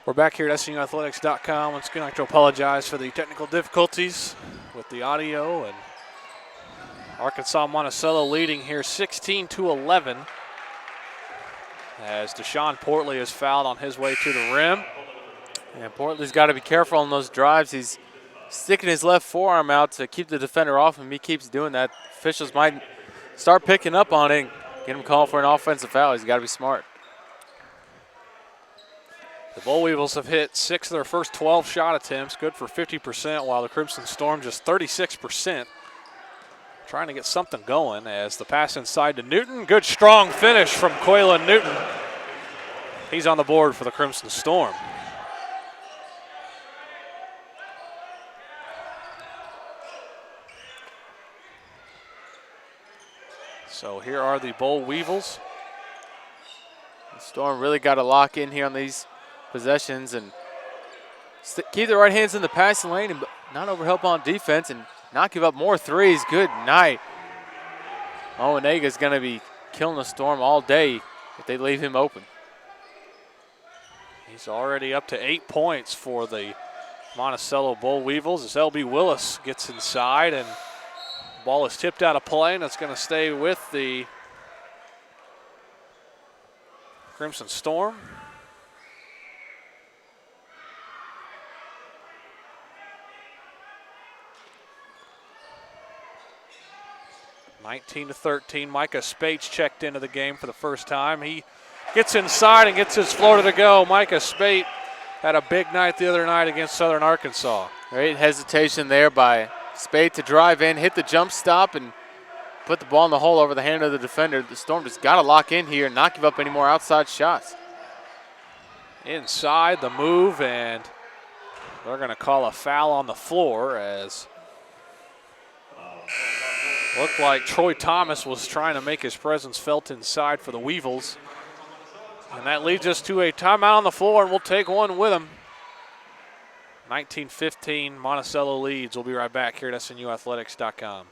We're back here at SNUathletics.com. Once again, I'd like to apologize for the technical difficulties with the audio. And Arkansas-Monticello leading here 16-11 as Deshaun Portley is fouled on his way to the rim. And Portley's got to be careful on those drives. He's sticking his left forearm out to keep the defender off him. He keeps doing that. Officials might start picking up on it and get him called for an offensive foul. He's got to be smart. The Boll Weevils have hit 6 of their first 12 shot attempts, good for 50%, while the Crimson Storm just 36%. Trying to get something going as the pass inside to Newton. Good strong finish from Quaylen Newton. He's on the board for the Crimson Storm. So here are the Boll Weevils. The Storm really got to lock in here on these possessions and keep their right hands in the passing lane and not overhelp on defense and not give up more threes. Good night. Owenega is going to be killing the Storm all day if they leave him open. He's already up to 8 points for the Monticello Boll Weevils as L.B. Willis gets inside and the ball is tipped out of play and it's going to stay with the Crimson Storm. (19-13). Micah Spates checked into the game for the first time. He gets inside and gets his floater to go. Micah Spate had a big night the other night against Southern Arkansas. Great hesitation there by Spate to drive in, hit the jump stop, and put the ball in the hole over the hand of the defender. The Storm just got to lock in here and not give up any more outside shots. Inside the move, and they're going to call a foul on the floor as looked like Troy Thomas was trying to make his presence felt inside for the Weevils. And that leads us to a timeout on the floor, and we'll take one with him. 19-15, Monticello leads. We'll be right back here at SNUathletics.com.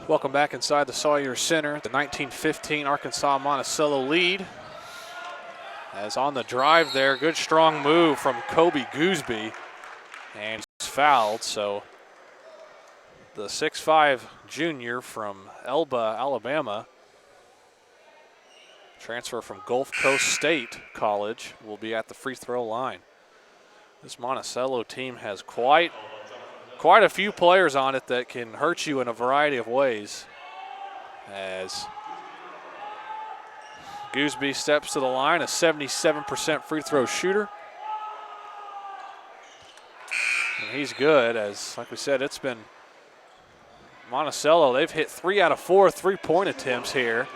Welcome back inside the Sawyer Center. The 19-15 Arkansas-Monticello lead. As on the drive there, good strong move from Kobe Gooseby. And he's fouled, so the 6'5 junior from Elba, Alabama, transfer from Gulf Coast State College, will be at the free throw line. This Monticello team has quite a few players on it that can hurt you in a variety of ways. As Gooseby steps to the line, a 77% free throw shooter. And he's good, as like we said, it's been Monticello. They've hit 3 out of 4 three-point attempts here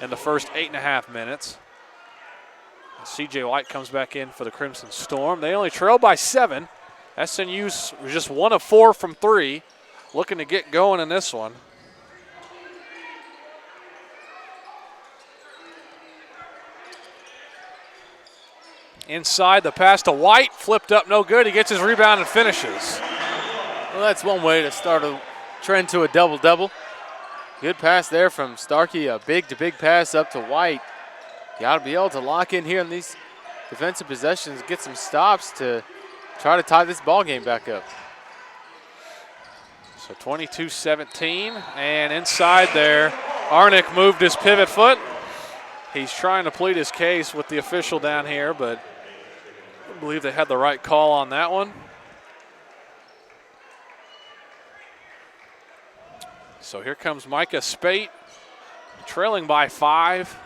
in the first 8.5 minutes. CJ White comes back in for the Crimson Storm. They only trail by 7. SNU's just 1 of 4 from 3, looking to get going in this one. Inside, the pass to White, flipped up, no good. He gets his rebound and finishes. Well, that's one way to start a trend to a double-double. Good pass there from Starkey, a big-to-big pass up to White. Got to be able to lock in here on these defensive possessions, get some stops to try to tie this ball game back up. So 22-17, and inside there, Arnick moved his pivot foot. He's trying to plead his case with the official down here, but I believe they had the right call on that one. So here comes Micah Spate, trailing by 5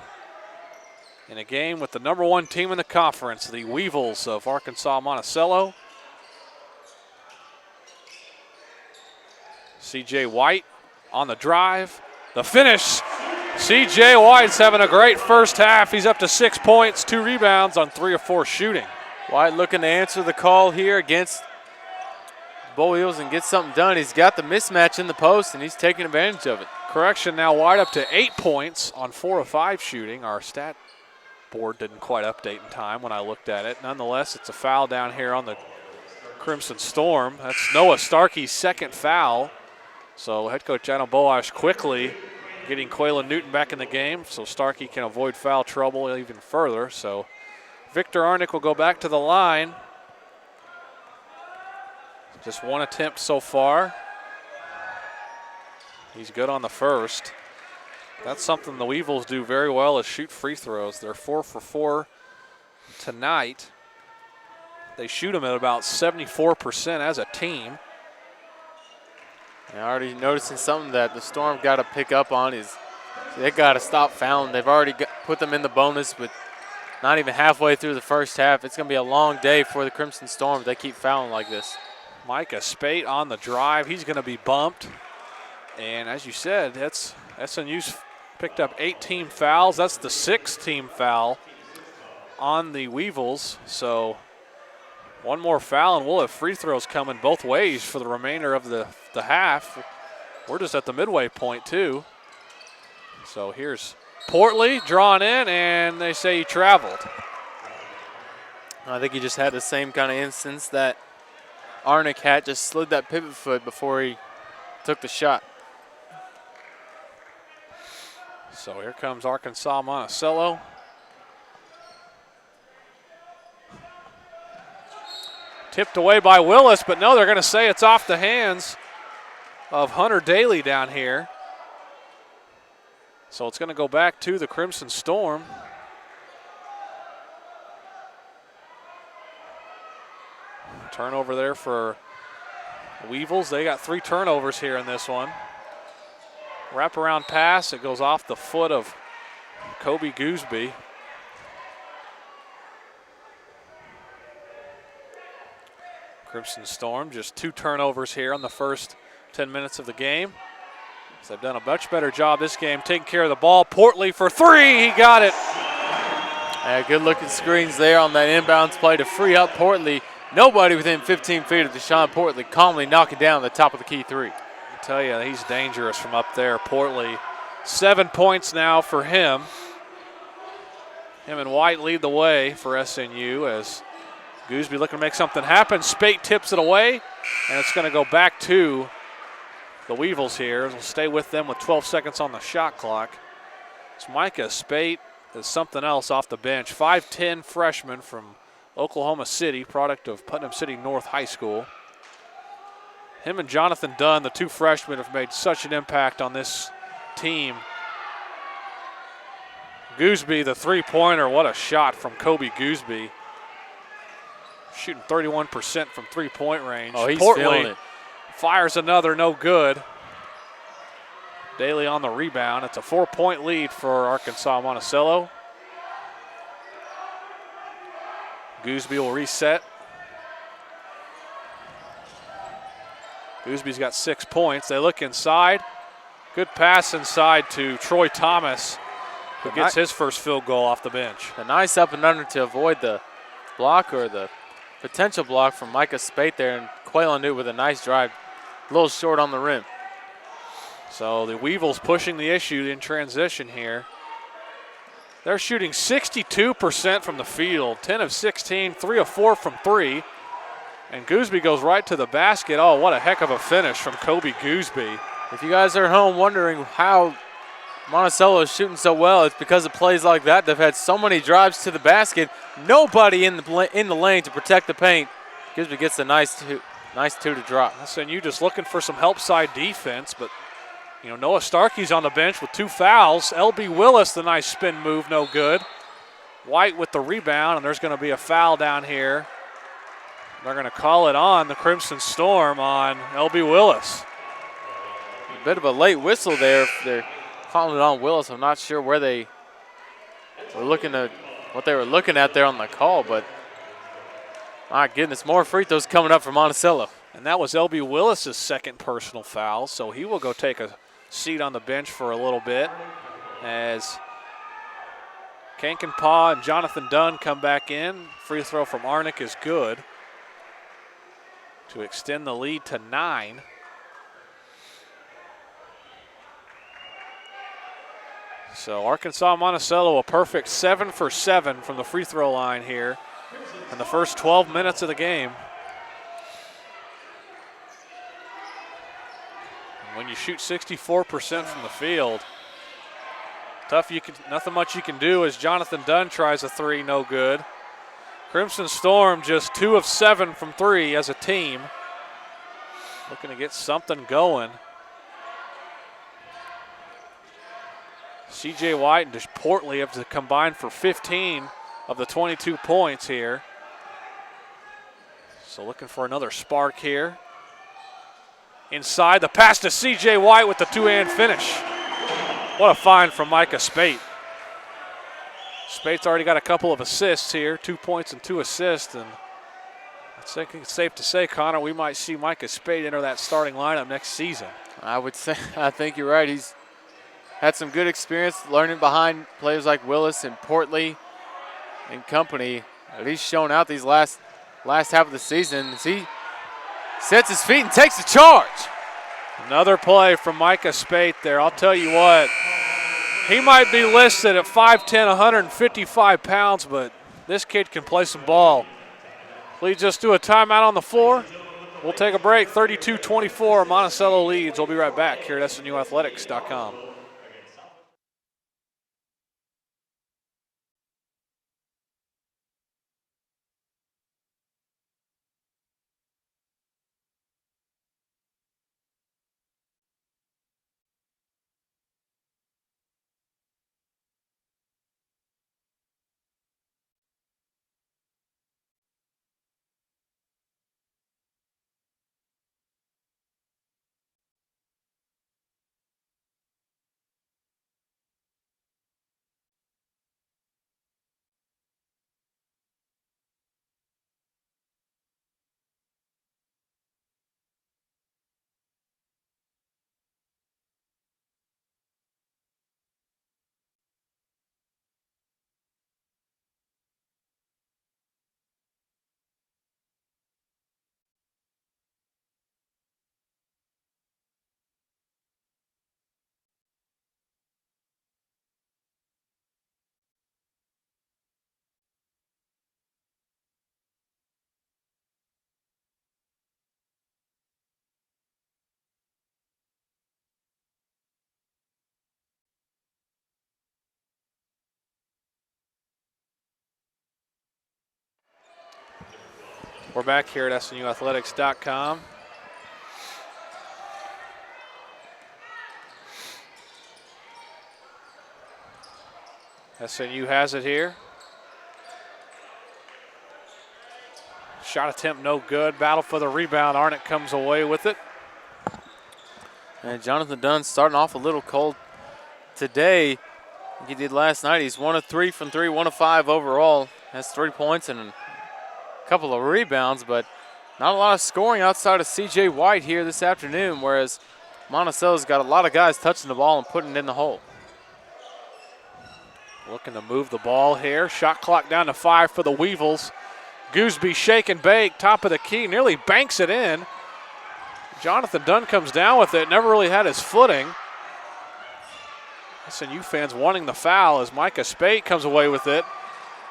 in a game with the #1 team in the conference, the Weevils of Arkansas-Monticello. C.J. White on the drive. The finish. C.J. White's having a great first half. He's up to 6 points, 2 rebounds on 3 of 4 shooting. White looking to answer the call here against Bull Eagles and get something done. He's got the mismatch in the post, and he's taking advantage of it. Correction, now White up to 8 points on 4 of 5 shooting. Our stat board didn't quite update in time when I looked at it. Nonetheless, it's a foul down here on the Crimson Storm. That's Noah Starkey's second foul. So head coach Adam Boash quickly getting Quaylen Newton back in the game so Starkey can avoid foul trouble even further. So Victor Arnick will go back to the line. Just 1 attempt so far. He's good on the first. That's something the Weevils do very well, is shoot free throws. They're 4 for 4 tonight. They shoot them at about 74% as a team. And already noticing something that the Storm got to pick up on is they got to stop fouling. They've already put them in the bonus with not even halfway through the first half. It's going to be a long day for the Crimson Storm if they keep fouling like this. Micah Spate on the drive. He's going to be bumped. And as you said, that's SNU's picked up 8 team fouls. That's the 6th team foul on the Weevils. So 1 more foul, and we'll have free throws coming both ways for the remainder of the half. We're just at the midway point, too. So here's Portley drawn in, and they say he traveled. I think he just had the same kind of instance that Arnick had, just slid that pivot foot before he took the shot. So here comes Arkansas-Monticello. Tipped away by Willis, but no, they're going to say it's off the hands of Hunter Daly down here. So it's going to go back to the Crimson Storm. Turnover there for Weevils. They got 3 turnovers here in this one. Wraparound pass. It goes off the foot of Kobe Gooseby. Crimson Storm just 2 turnovers here on the first 10 minutes of the game. So they've done a much better job this game taking care of the ball. Portley for 3. He got it. Good looking screens there on that inbounds play to free up Portley. Nobody within 15 feet of Deshaun Portley, calmly knocking down the top of the key 3. I tell you, he's dangerous from up there. Portley, 7 points now for him. Him and White lead the way for SNU as Gooseby looking to make something happen. Spate tips it away, and it's going to go back to the Weevils here. We'll stay with them with 12 seconds on the shot clock. It's Micah Spate is something else off the bench. 5'10" freshman from Oklahoma City, product of Putnam City North High School. Him and Jonathan Dunn, the 2 freshmen, have made such an impact on this team. Gooseby, the 3-pointer, what a shot from Kobe Gooseby. Shooting 31% from 3-point range. Oh, he's Portley feeling it. Fires another, no good. Daly on the rebound. It's a 4-point lead for Arkansas-Monticello. Gooseby will reset. Gooseby's got 6 points. They look inside. Good pass inside to Troy Thomas, who gets his first field goal off the bench. A nice up and under to avoid the block or the potential block from Micah Spate there, and Quaylen Newton with a nice drive. A little short on the rim. So the Weevils pushing the issue in transition here. They're shooting 62% from the field, 10 of 16, 3 of 4 from 3. And Gooseby goes right to the basket. Oh, what a heck of a finish from Kobe Gooseby. If you guys are at home wondering how Monticello is shooting so well, it's because of plays like that. They've had so many drives to the basket. Nobody in the lane to protect the paint. Gisby gets a nice two to drop. And you just looking for some help side defense, but you know, Noah Starkey's on the bench with 2 fouls. L.B. Willis, the nice spin move, no good. White with the rebound, and there's going to be a foul down here. They're going to call it on the Crimson Storm on L.B. Willis. A bit of a late whistle there. They're calling it on Willis. I'm not sure where they were looking at, what they were looking at there on the call, but my goodness, more free throws coming up for Monticello. And that was L.B. Willis's second personal foul, so he will go take a seat on the bench for a little bit as Kankenpaw and Jonathan Dunn come back in. Free throw from Arnick is good to extend the lead to 9. So Arkansas-Monticello a perfect 7 for 7 from the free throw line here in the first 12 minutes of the game. And when you shoot 64% from the field, nothing much you can do as Jonathan Dunn tries a 3, no good. Crimson Storm just 2 of 7 from 3 as a team. Looking to get something going. C.J. White and Portley have to combine for 15 of the 22 points here. So looking for another spark here. Inside, the pass to C.J. White with the two-hand finish. What a find from Micah Spate. Spate's already got a couple of assists here, 2 points and 2 assists. And I think it's safe to say, Connor, we might see Micah Spate enter that starting lineup next season. I would say, I think you're right. He's had some good experience learning behind players like Willis and Portley and company. At least shown out these last half of the season as he sets his feet and takes the charge. Another play from Micah Spate there. I'll tell you what, he might be listed at 5'10", 155 pounds, but this kid can play some ball. Leads us to a timeout on the floor. We'll take a break. 32-24, Monticello leads. We'll be right back here at SNUathletics.com. We're back here at SNUathletics.com. SNU has it here. Shot attempt no good. Battle for the rebound. Arnott comes away with it. And Jonathan Dunn starting off a little cold today. Like he did last night. He's 1 of 3 from 3, 1 of 5 overall. Has 3 points and a couple of rebounds, but not a lot of scoring outside of C.J. White here this afternoon, whereas Monticello's got a lot of guys touching the ball and putting it in the hole. Looking to move the ball here. Shot clock down to 5 for the Weevils. Gooseby shake and bake, top of the key, nearly banks it in. Jonathan Dunn comes down with it, never really had his footing. SNU fans wanting the foul as Micah Spate comes away with it.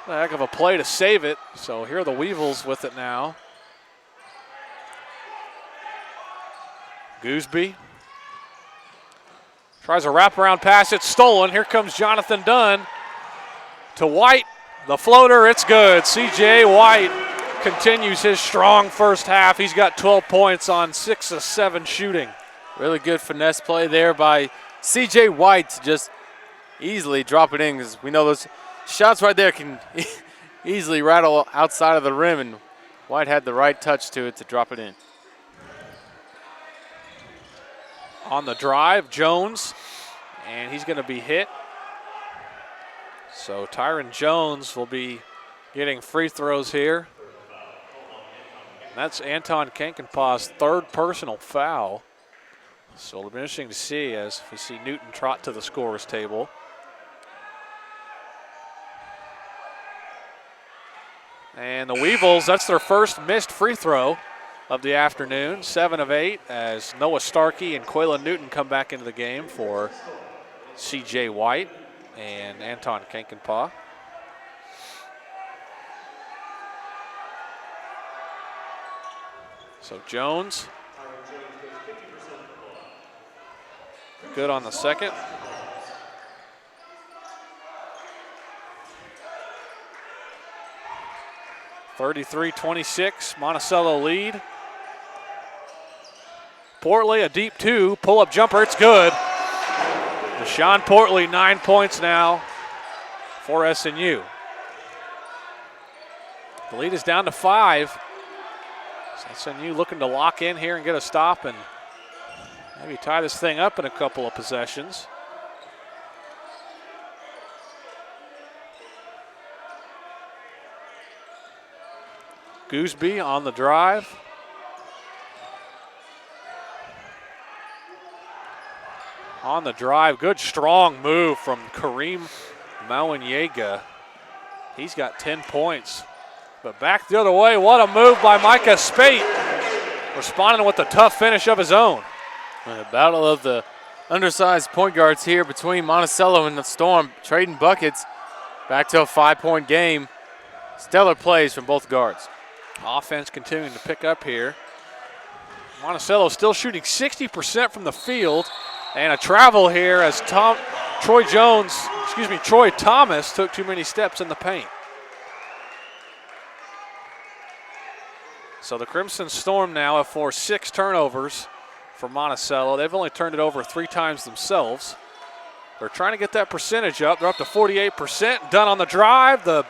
A heck of a play to save it. So here are the Weevils with it now. Gooseby Tries a wraparound pass. It's stolen. Here comes Jonathan Dunn to White. The floater, it's good. C.J. White continues his strong first half. He's got 12 points on 6 of 7 shooting. Really good finesse play there by C.J. White to just easily drop it in, because we know those shots right there can easily rattle outside of the rim, and White had the right touch to it to drop it in. On the drive, Jones, and he's going to be hit. So Tyron Jones will be getting free throws here. That's Anton Kankenpaugh's 3rd personal foul. So it'll be interesting to see as we see Newton trot to the scorer's table. And the Weevils, that's their first missed free throw of the afternoon, 7 of 8, as Noah Starkey and Quaylen Newton come back into the game for C.J. White and Anton Kankenpaugh. So Jones, good on the second. (33-26), Monticello lead. Portley, a deep 2, pull-up jumper, it's good. Deshaun Portley, 9 points now for SNU. The lead is down to 5. So SNU looking to lock in here and get a stop and maybe tie this thing up in a couple of possessions. Gooseby on the drive. On the drive, good strong move from Kareem Mawanyega. He's got 10 points. But back the other way, what a move by Micah Spate. Responding with a tough finish of his own. And a battle of the undersized point guards here between Monticello and the Storm, trading buckets. Back to a 5-point game. Stellar plays from both guards. Offense continuing to pick up here. Monticello still shooting 60% from the field. And a travel here as Troy Thomas took too many steps in the paint. So the Crimson Storm now have forced 6 turnovers for Monticello. They've only turned it over 3 times themselves. They're trying to get that percentage up. They're up to 48%. Dunn on the drive. The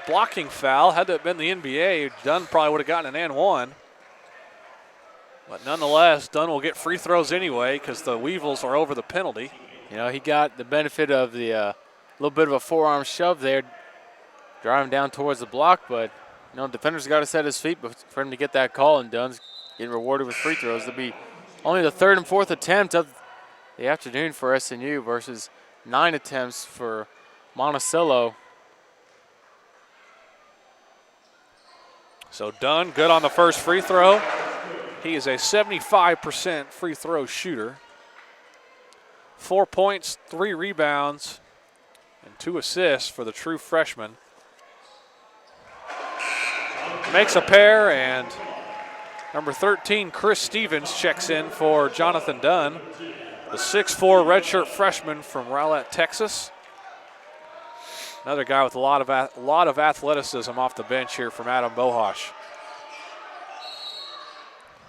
blocking foul. Had to have been the NBA. Dunn probably would have gotten an and one. But nonetheless, Dunn will get free throws anyway because the Weevils are over the penalty. You know, he got the benefit of the little bit of a forearm shove there, driving down towards the block, but you know, defenders got to set his feet for him to get that call, and Dunn's getting rewarded with free throws. It'll be only the 3rd and 4th attempt of the afternoon for SNU versus 9 attempts for Monticello. So Dunn good on the first free throw. He is a 75% free throw shooter. 4 points, 3 rebounds, and 2 assists for the true freshman. Makes a pair, and number 13, Chris Stevens, checks in for Jonathan Dunn, the 6'4" redshirt freshman from Rowlett, Texas. Another guy with a lot of athleticism off the bench here from Adam Bohosh.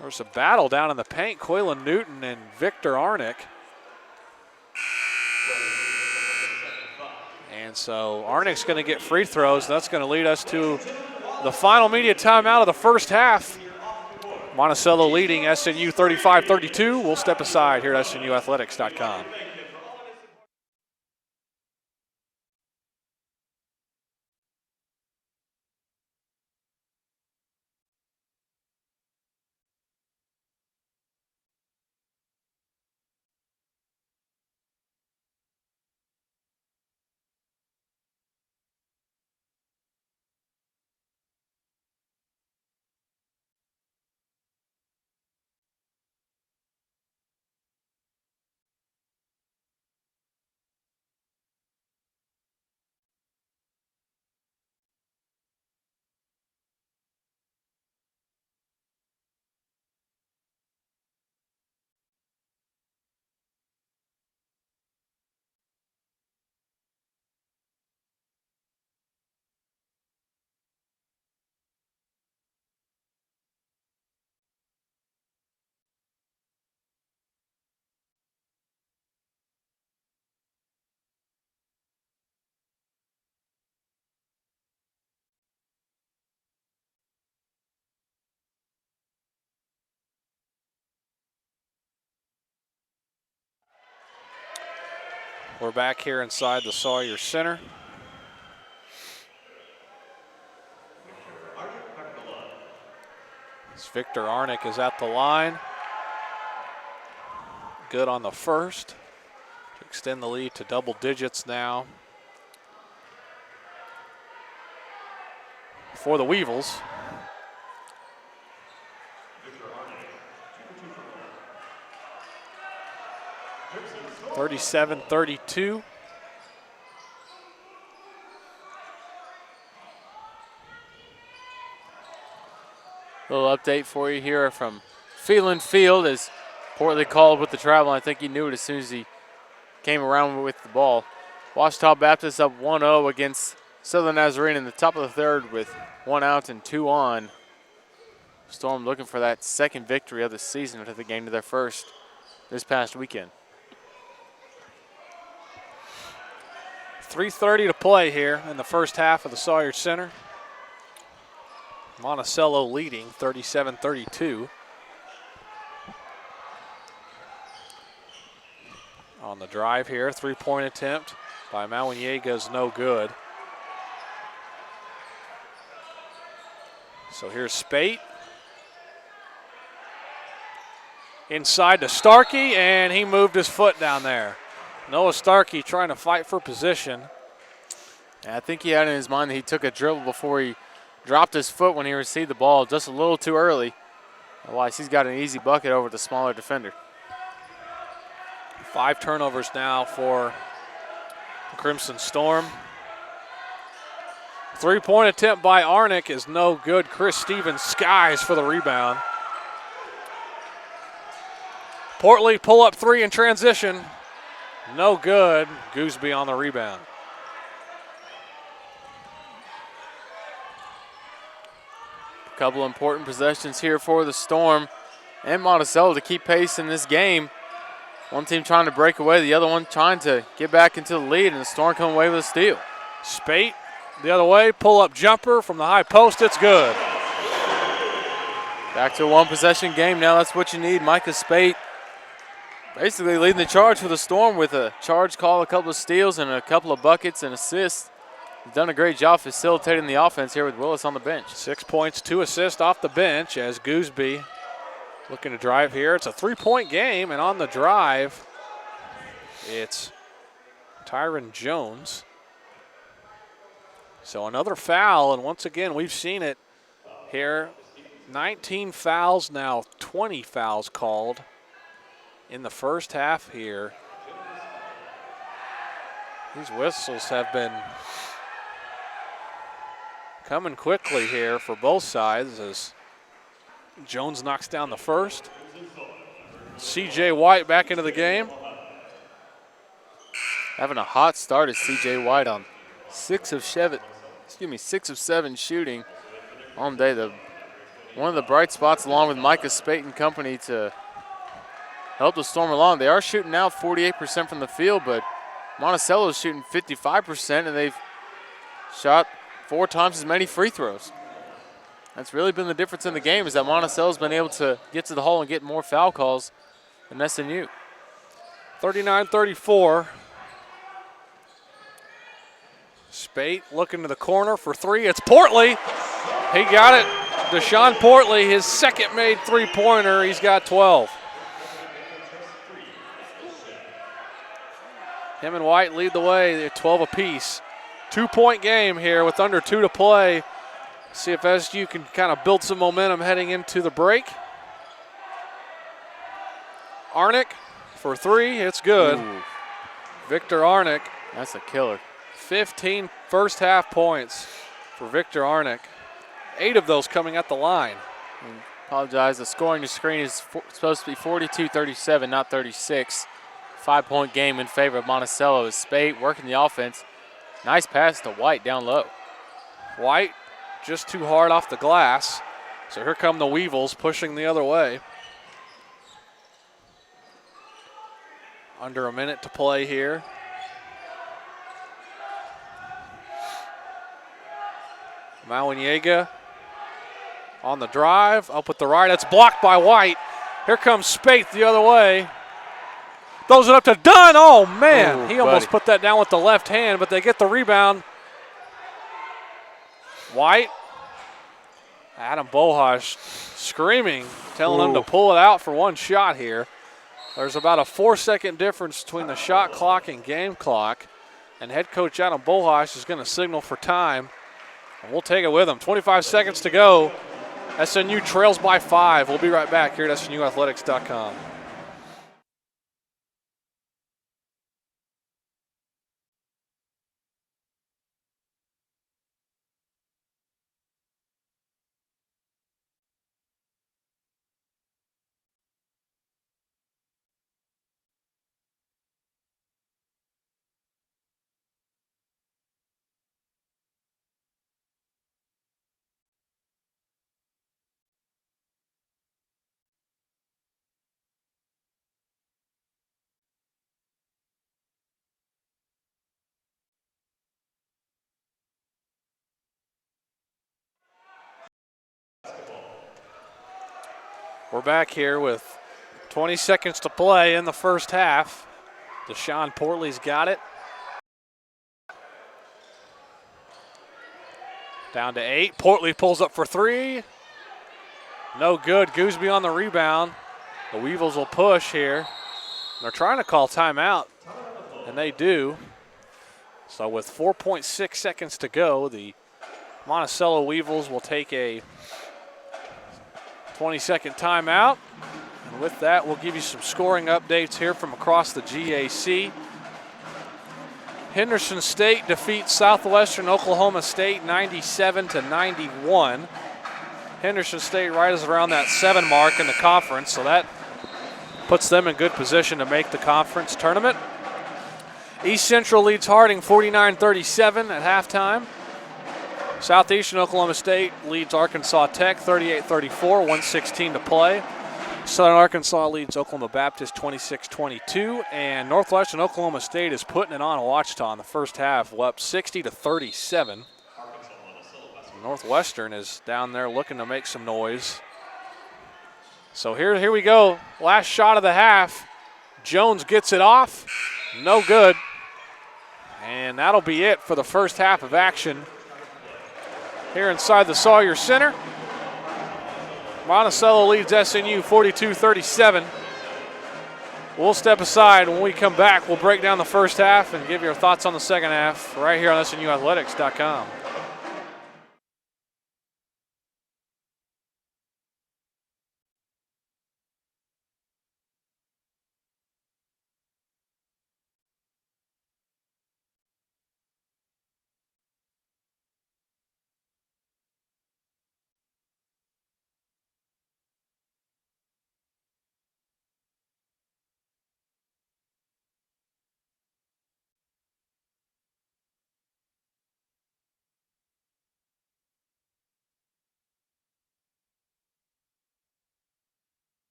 There's a battle down in the paint. Quaylen Newton and Victor Arnick. And so Arnick's going to get free throws. That's going to lead us to the final media timeout of the first half. Monticello leading SNU 35-32. We'll step aside here at SNUathletics.com. We're back here inside the Sawyer Center. As Victor Arnick is at the line. Good on the first to extend the lead to double digits now for the Weevils. 37-32. Little update for you here from Phelan Field as Portley called with the travel. I think he knew it as soon as he came around with the ball. Ouachita Baptist up 1-0 against Southern Nazarene in the top of the third with 1 out and 2 on. Storm looking for that second victory of the season after the game to their first this past weekend. 3:30 to play here in the first half of the Sawyer Center. Monticello leading 37-32. On the drive here, three-point attempt by Mawanyega is no good. So here's Spate. Inside to Starkey, and he moved his foot down there. Noah Starkey trying to fight for position. And I think he had in his mind that he took a dribble before he dropped his foot when he received the ball just a little too early. Otherwise, he's got an easy bucket over the smaller defender. 5 turnovers now for the Crimson Storm. Three-point attempt by Arnick is no good. Chris Stevens skies for the rebound. Portley pull up 3 in transition. No good. Gooseby on the rebound. A couple important possessions here for the Storm and Monticello to keep pace in this game. One team trying to break away, the other one trying to get back into the lead, and the Storm come away with a steal. Spate the other way, pull-up jumper from the high post. It's good. Back to a one-possession game now. That's what you need. Micah Spate basically leading the charge for the Storm with a charge call, a couple of steals, and a couple of buckets and assists. He's done a great job facilitating the offense here with Willis on the bench. 6 points, 2 assists off the bench as Gooseby looking to drive here. It's a 3-point game, and on the drive, it's Tyron Jones. So another foul, and once again, we've seen it here. 19 fouls now, 20 fouls called in the first half here. These whistles have been coming quickly here for both sides as Jones knocks down the first. C.J. White back into the game. Having a hot start is C.J. White on 6 of 7 shooting on the day. One of the bright spots along with Micah Spate and company to help the Storm along. They are shooting now 48% from the field, but Monticello is shooting 55%, and they've shot 4 times as many free throws. That's really been the difference in the game, is that Monticello's been able to get to the hole and get more foul calls than SNU. 39-34. Spate looking to the corner for 3. It's Portley. He got it. Deshaun Portley, his second made three-pointer. He's got 12. Him and White lead the way. They're 12 apiece. 2-point game here with under 2 to play. See if SU can kind of build some momentum heading into the break. Arnick for 3. It's good. Ooh. Victor Arnick. That's a killer. 15 first half points for Victor Arnick. 8 of those coming at the line. Apologize, the scoring to screen is supposed to be 42-37, not 36. 5-point game in favor of Monticello as Spate working the offense. Nice pass to White down low. White just too hard off the glass. So here come the Weevils pushing the other way. Under a minute to play here. Mawanyega on the drive, up with the right. It's blocked by White. Here comes Spate the other way. Throws it up to Dunn. Oh, man. Oh, He almost buddy. put that down with the left hand, but they get the rebound. White. Adam Bohash screaming, telling him to pull it out for one shot here. There's about a 4-second difference between the shot clock and game clock. And head coach Adam Bohash is going to signal for time. And we'll take it with him. 25 seconds to go. SNU trails by 5. We'll be right back here at SNUathletics.com. We're back here with 20 seconds to play in the first half. Deshaun Portley's got it. Down to 8. Portley pulls up for 3. No good. Gooseby on the rebound. The Weevils will push here. They're trying to call timeout, and they do. So with 4.6 seconds to go, the Monticello Weevils will take a 20-second timeout. And with that, we'll give you some scoring updates here from across the GAC. Henderson State defeats Southwestern Oklahoma State 97-91. Henderson State right is around that 7 mark in the conference, so that puts them in good position to make the conference tournament. East Central leads Harding 49-37 at halftime. Southeastern Oklahoma State leads Arkansas Tech 38-34, 1:16 to play. Southern Arkansas leads Oklahoma Baptist 26-22, and Northwestern Oklahoma State is putting it on Ouachita in the first half, up 60-37. Northwestern is down there looking to make some noise. So here we go. Last shot of the half. Jones gets it off. No good. And that'll be it for the first half of action here inside the Sawyer Center. Monticello leads SNU 42-37. We'll step aside. When we come back, we'll break down the first half and give you our thoughts on the second half right here on SNUathletics.com.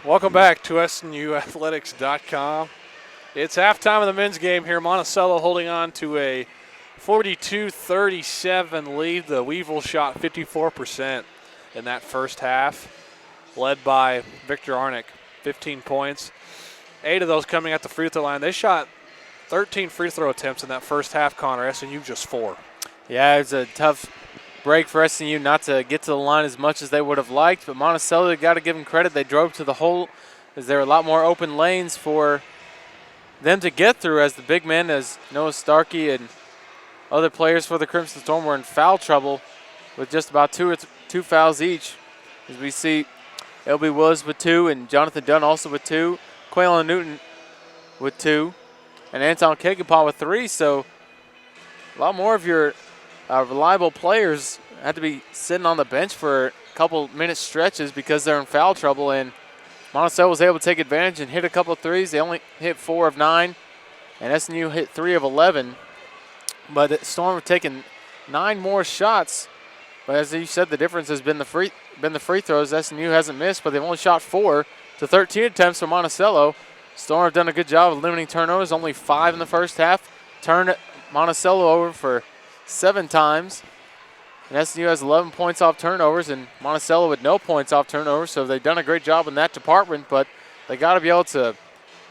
Welcome back to SNUathletics.com. It's halftime of the men's game here. Monticello holding on to a 42-37 lead. The Weevils shot 54% in that first half, led by Victor Arnick, 15 points. 8 of those coming at the free throw line. They shot 13 free throw attempts in that first half, Connor. SNU just 4. Yeah, it was a tough break for SNU not to get to the line as much as they would have liked, but Monticello, got to give them credit. They drove to the hole as there were a lot more open lanes for them to get through, as the big men, as Noah Starkey and other players for the Crimson Storm, were in foul trouble with just about two fouls each. As we see L.B. Willis with 2 and Jonathan Dunn also with 2, Quaylon Newton with 2, and Anton Kegapaw with 3. So a lot more of your reliable players had to be sitting on the bench for a couple minute stretches because they're in foul trouble, and Monticello was able to take advantage and hit a couple of threes. They only hit 4 of 9, and SNU hit 3 of 11. But the Storm have taken 9 more shots. But as you said, the difference has been the free throws. SNU hasn't missed, but they've only shot 4 to 13 attempts for Monticello. Storm have done a good job of limiting turnovers. Only 5 in the first half. Turned Monticello over for 7 times. And SNU has 11 points off turnovers, and Monticello with no points off turnovers. So they've done a great job in that department, but they got to be able to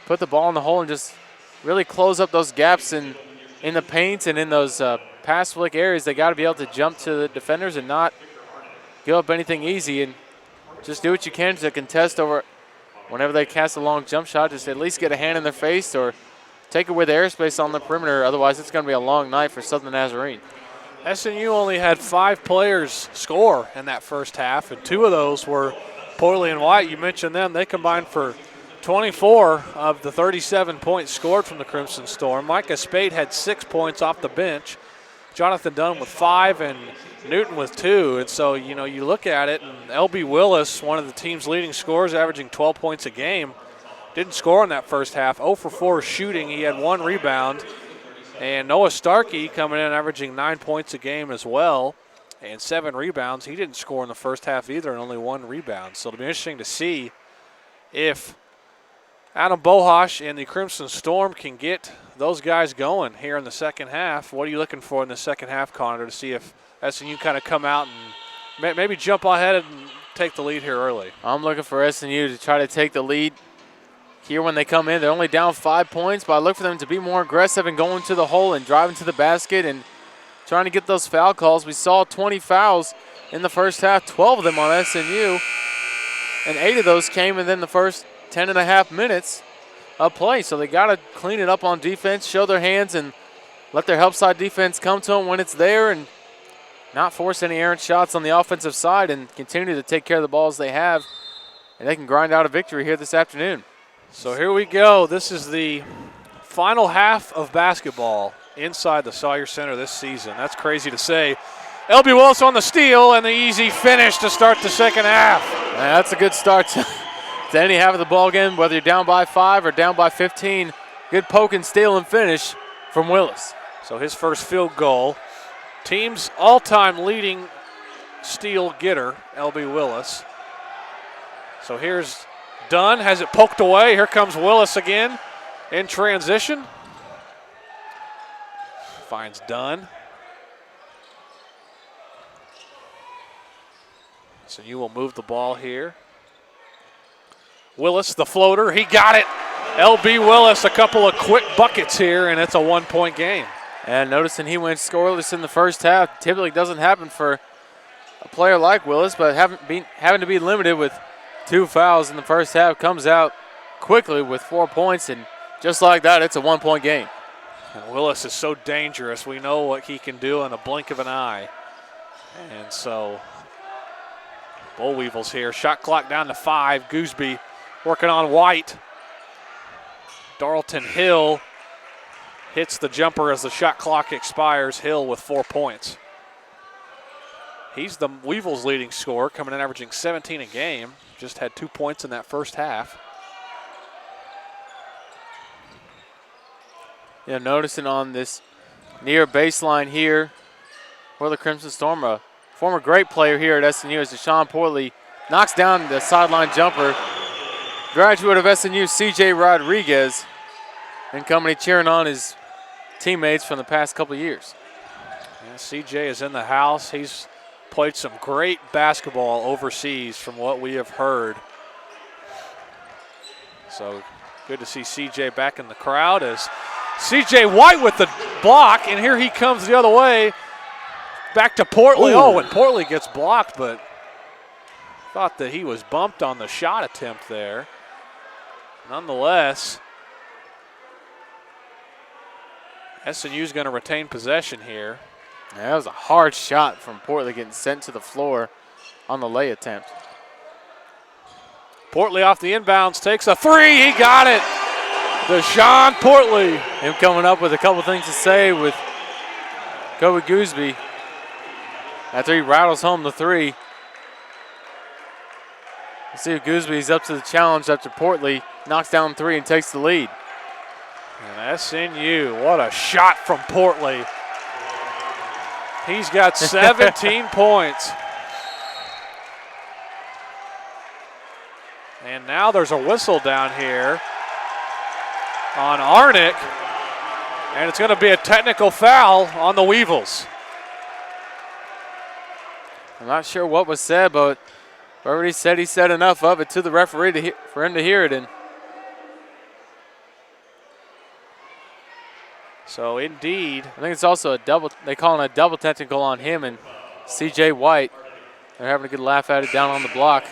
put the ball in the hole and just really close up those gaps in the paint and in those pass flick areas. They got to be able to jump to the defenders and not give up anything easy, and just do what you can to contest over whenever they cast a long jump shot. Just at least get a hand in their face or take away the airspace on the perimeter. Otherwise, it's going to be a long night for Southern Nazarene. SNU only had 5 players score in that first half, and 2 of those were Poyley and White. You mentioned them. They combined for 24 of the 37 points scored from the Crimson Storm. Micah Spade had 6 points off the bench. Jonathan Dunn with 5 and Newton with 2. And so, you look at it, and L.B. Willis, one of the team's leading scorers, averaging 12 points a game, didn't score in that first half. 0 for 4 shooting. He had 1 rebound. And Noah Starkey coming in averaging 9 points a game as well and 7 rebounds. He didn't score in the first half either and only 1 rebound. So it'll be interesting to see if Adam Bohosh and the Crimson Storm can get those guys going here in the second half. What are you looking for in the second half, Connor, to see if SNU kind of come out and maybe jump ahead and take the lead here early? I'm looking for SNU to try to take the lead here when they come in. They're only down 5 points, but I look for them to be more aggressive and going to the hole and driving to the basket and trying to get those foul calls. We saw 20 fouls in the first half, 12 of them on SNU, and 8 of those came within the first 10 and a half minutes of play. So they got to clean it up on defense, show their hands, and let their help side defense come to them when it's there, and not force any errant shots on the offensive side, and continue to take care of the balls they have, and they can grind out a victory here this afternoon. So here we go. This is the final half of basketball inside the Sawyer Center this season. That's crazy to say. L.B. Willis on the steal and the easy finish to start the second half. That's a good start to any half of the ball game, whether you're down by 5 or down by 15. Good poke and steal and finish from Willis. So his first field goal. Team's all-time leading steal getter, L.B. Willis. So here's Dunn, has it poked away. Here comes Willis again in transition. Finds Dunn. So you will move the ball here. Willis, the floater, he got it. L.B. Willis, a couple of quick buckets here, and it's a 1-point game. And noticing he went scoreless in the first half. Typically doesn't happen for a player like Willis, but having to be limited with 2 fouls in the first half, comes out quickly with 4 points, and just like that, it's a 1-point game. And Willis is so dangerous. We know what he can do in a blink of an eye. And so Bull Weevils here. Shot clock down to 5. Gooseby working on White. Darlton Hill hits the jumper as the shot clock expires. Hill with 4 points. He's the Weevils' leading scorer, coming in averaging 17 a game. Just had 2 points in that first half. Yeah, noticing on this near baseline here for the Crimson Storm, a former great player here at SNU, as Deshaun Portley knocks down the sideline jumper graduate of SNU, CJ Rodriguez, and company cheering on his teammates from the past couple years. Yeah, CJ is in the house. He's played some great basketball overseas from what we have heard. So good to see CJ back in the crowd as CJ White with the block, and here he comes the other way. Back to Portley. Ooh. Oh, and Portley gets blocked, but thought that he was bumped on the shot attempt there. Nonetheless, SNU's going to retain possession here. Yeah, that was a hard shot from Portley getting sent to the floor on the lay attempt. Portley off the inbounds, takes a three. He got it. Deshaun Portley. Him coming up with a couple things to say with Kobe Gooseby after he rattles home the three. Let's see if Goosby's up to the challenge after Portley knocks down three and takes the lead. And SNU, what a shot from Portley. He's got 17 points. And now there's a whistle down here on Arnick. And it's going to be a technical foul on the Weevils. I'm not sure what was said, but whoever he said enough of it to the referee for him to hear it in. So indeed, I think it's also a double. They call it a double technical on him and CJ White. They're having a good laugh at it down on the block.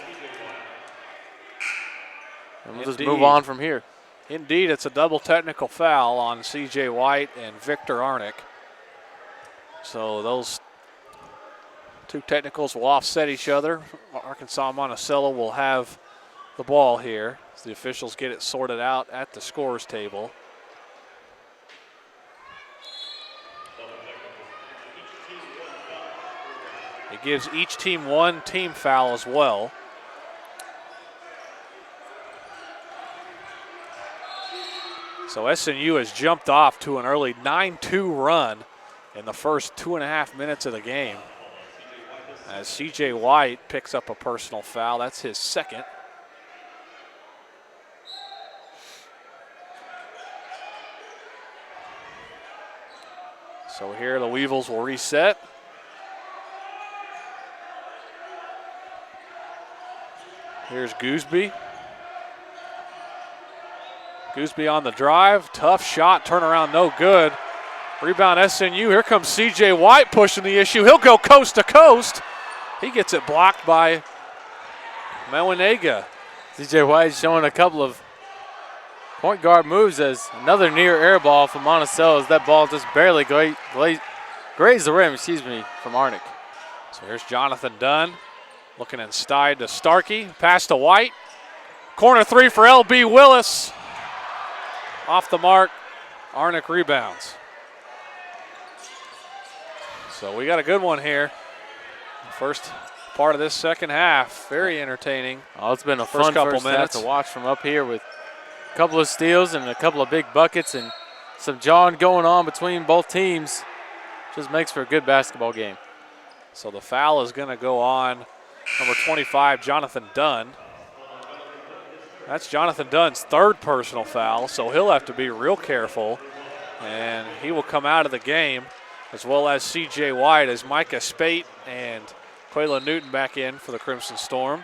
And we'll just move on from here. Indeed, it's a double technical foul on CJ White and Victor Arnick. So those two technicals will offset each other. Arkansas-Monticello will have the ball here as the officials get it sorted out at the scorer's table. It gives each team one team foul as well. So SNU has jumped off to an early 9-2 run in the first 2.5 minutes of the game. As CJ White picks up a personal foul, that's his second. So here the Weevils will reset. Here's Gooseby. Gooseby on the drive, tough shot, turnaround no good. Rebound SNU, here comes CJ White pushing the issue. He'll go coast to coast. He gets it blocked by Mewinega. CJ White showing a couple of point guard moves as another near air ball from Monticello as that ball just barely grazed the rim, from Arnick. So here's Jonathan Dunn looking inside to Starkey, pass to White. Corner three for LB Willis. Off the mark, Arnick rebounds. So we got a good one here. First part of this second half, very entertaining. Oh, it's been a fun first half to watch from up here with a couple of steals and a couple of big buckets and some jawing going on between both teams. Just makes for a good basketball game. So the foul is going to go on number 25, Jonathan Dunn. That's Jonathan Dunn's third personal foul, so he'll have to be real careful. And he will come out of the game, as well as CJ White, as Micah Spate and Quayla Newton back in for the Crimson Storm.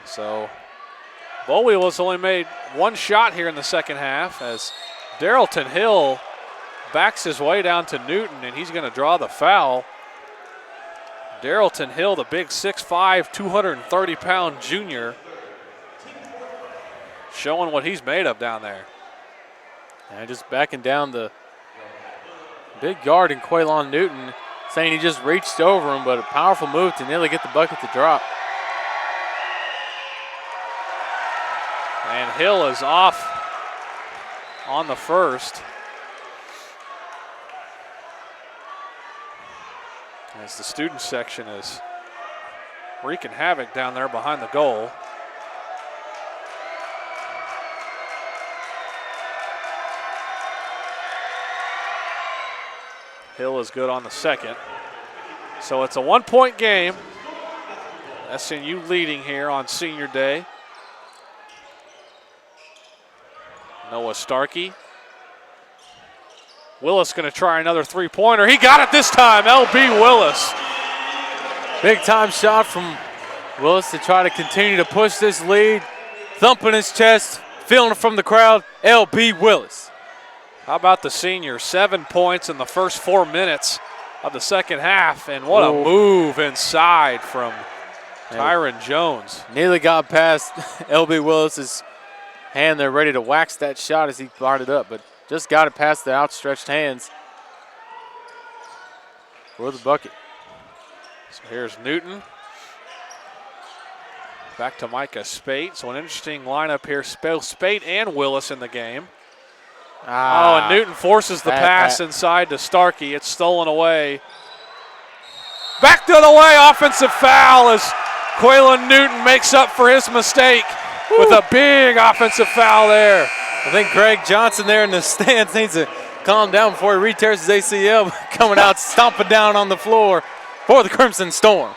So Bowie was only made one shot here in the second half as Darrellton Hill backs his way down to Newton, and he's going to draw the foul. Darrellton Hill, the big 6'5", 230-pound junior, showing what he's made of down there. And just backing down the big guard in Quaylon Newton, saying he just reached over him, but a powerful move to nearly get the bucket to drop. And Hill is off on the first. As the student section is wreaking havoc down there behind the goal. Hill is good on the second. So it's a 1-point game. SNU leading here on senior day. Noah Starkey. Willis going to try another three-pointer. He got it this time, L.B. Willis. Big time shot from Willis to try to continue to push this lead. Thumping his chest, feeling it from the crowd, L.B. Willis. How about the senior? 7 points in the first 4 minutes of the second half, and what a move inside from Tyron Jones. Nearly got past L.B. Willis's hand there, ready to wax that shot as he fired it up, but just got it past the outstretched hands for the bucket. So here's Newton. Back to Micah Spate. So an interesting lineup here. Spate and Willis in the game. And Newton forces the pass inside to Starkey. It's stolen away. Back the other way, offensive foul as Quaylen Newton makes up for his mistake with a big offensive foul there. I think Greg Johnson there in the stands needs to calm down before he re-tears his ACL, coming out stomping down on the floor for the Crimson Storm.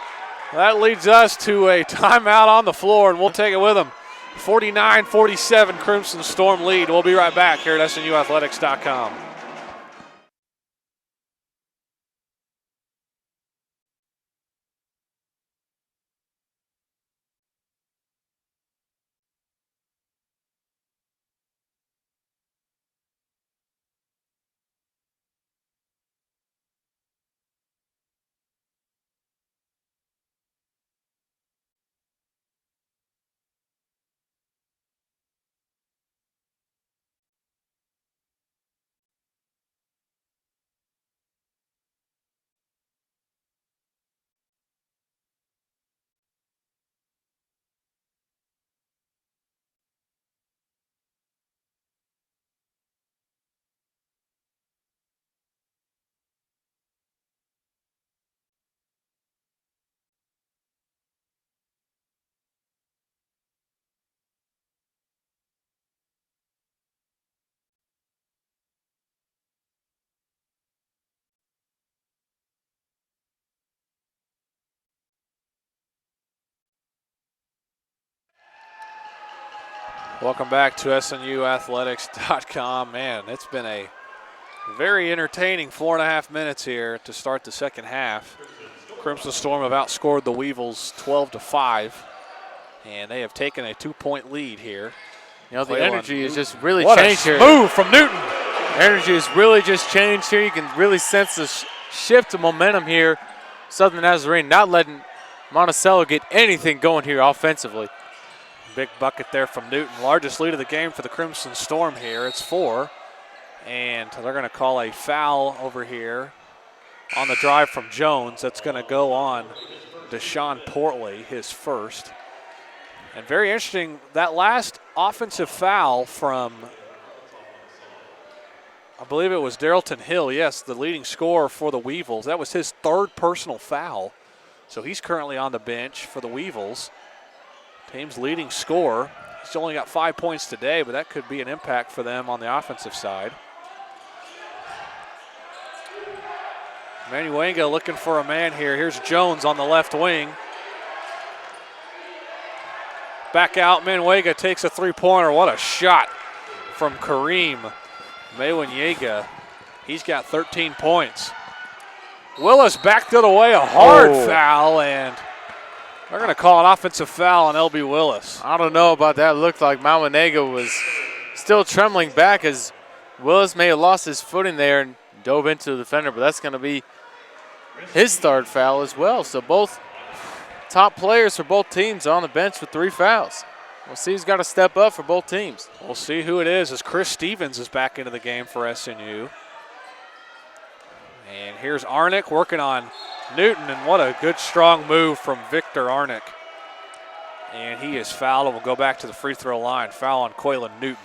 That leads us to a timeout on the floor, and we'll take it with them. 49-47 Crimson Storm lead. We'll be right back here at SNUathletics.com. Welcome back to SNUathletics.com. Man, it's been a very entertaining 4.5 minutes here to start the second half. Crimson Storm have outscored the Weevils 12-5, and they have taken a 2-point lead here. You know, the energy has just really changed here. Move from Newton. Energy has really just changed here. You can really sense the shift of momentum here. Southern Nazarene not letting Monticello get anything going here offensively. Big bucket there from Newton. Largest lead of the game for the Crimson Storm here. It's 4. And they're going to call a foul over here on the drive from Jones. That's going to go on Deshaun Portley, his first. And very interesting, that last offensive foul from, I believe it was Darrellton Hill, yes, the leading scorer for the Weevils. That was his 3rd personal foul. So he's currently on the bench for the Weevils. Team's leading scorer. He's only got 5 points today, but that could be an impact for them on the offensive side. Manuenga looking for a man here. Here's Jones on the left wing. Back out, Manuenga takes a three-pointer. What a shot from Kareem Manuenga. He's got 13 points. Willis back the other way, a hard foul, and they're going to call an offensive foul on L.B. Willis. I don't know about that. It looked like Manuenga was still trembling back as Willis may have lost his footing there and dove into the defender, but that's going to be his 3rd foul as well. So both top players for both teams are on the bench with 3 fouls. We'll see who's got to step up for both teams. We'll see who it is as Chris Stevens is back into the game for SNU. And here's Arnick working on Newton, and what a good strong move from Victor Arnick. And he is fouled and will go back to the free throw line. Foul on Quaylen Newton.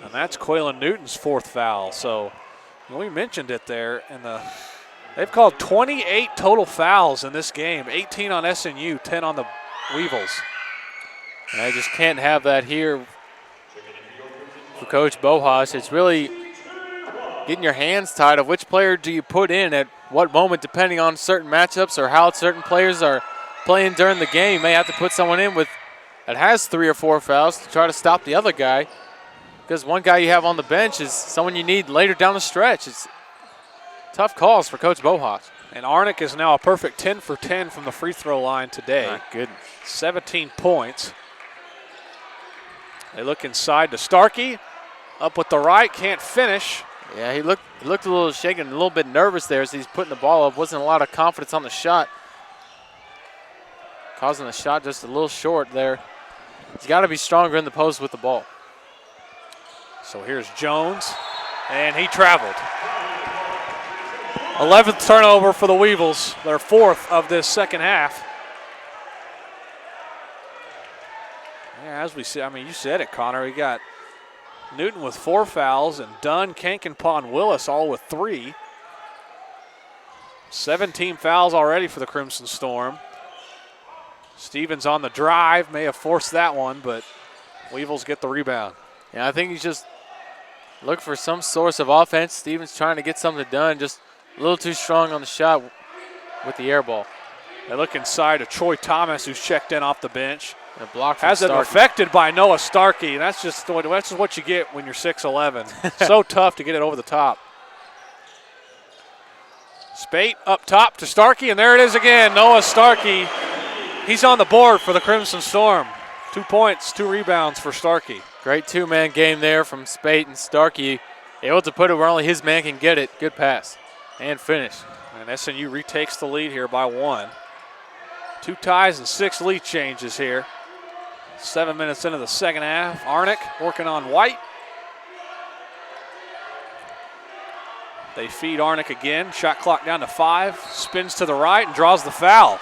And that's Quaylen Newton's 4th foul. So we mentioned it there. They've called 28 total fouls in this game. 18 on SNU, 10 on the Weevils. And I just can't have that here for Coach Bohas. It's really getting your hands tied of which player do you put in at what moment, depending on certain matchups or how certain players are playing during the game. You may have to put someone in that has 3 or 4 fouls to try to stop the other guy, because one guy you have on the bench is someone you need later down the stretch. It's tough calls for Coach Bohas. And Arnick is now a perfect 10 for 10 from the free throw line today. My goodness. 17 points. They look inside to Starkey. Up with the right, can't finish. Yeah, he looked a little shaken, a little bit nervous there as he's putting the ball up. Wasn't a lot of confidence on the shot. Causing the shot just a little short there. He's got to be stronger in the post with the ball. So here's Jones, and he traveled. 11th turnover for the Weevils, their 4th of this second half. Yeah, as we see, I mean, you said it, Connor. We got Newton with 4 fouls, and Dunn, Kankenpaw, and Willis all with 3. 17 fouls already for the Crimson Storm. Stevens on the drive, may have forced that one, but Weevils get the rebound. Yeah, I think he's just looking for some source of offense. Stevens trying to get something done, just a little too strong on the shot with the air ball. They look inside to Troy Thomas, who's checked in off the bench. And a block from Has it Starkey. affected by Noah Starkey. That's just what you get when you're 6'11". So tough to get it over the top. Spate up top to Starkey, and there it is again. Noah Starkey, he's on the board for the Crimson Storm. 2 points, 2 rebounds for Starkey. Great 2-man game there from Spate and Starkey. Able to put it where only his man can get it. Good pass and finish. And SNU retakes the lead here by 1. 2 ties and 6 lead changes here. 7 minutes into the second half. Arnick working on White. They feed Arnick again. Shot clock down to 5. Spins to the right and draws the foul.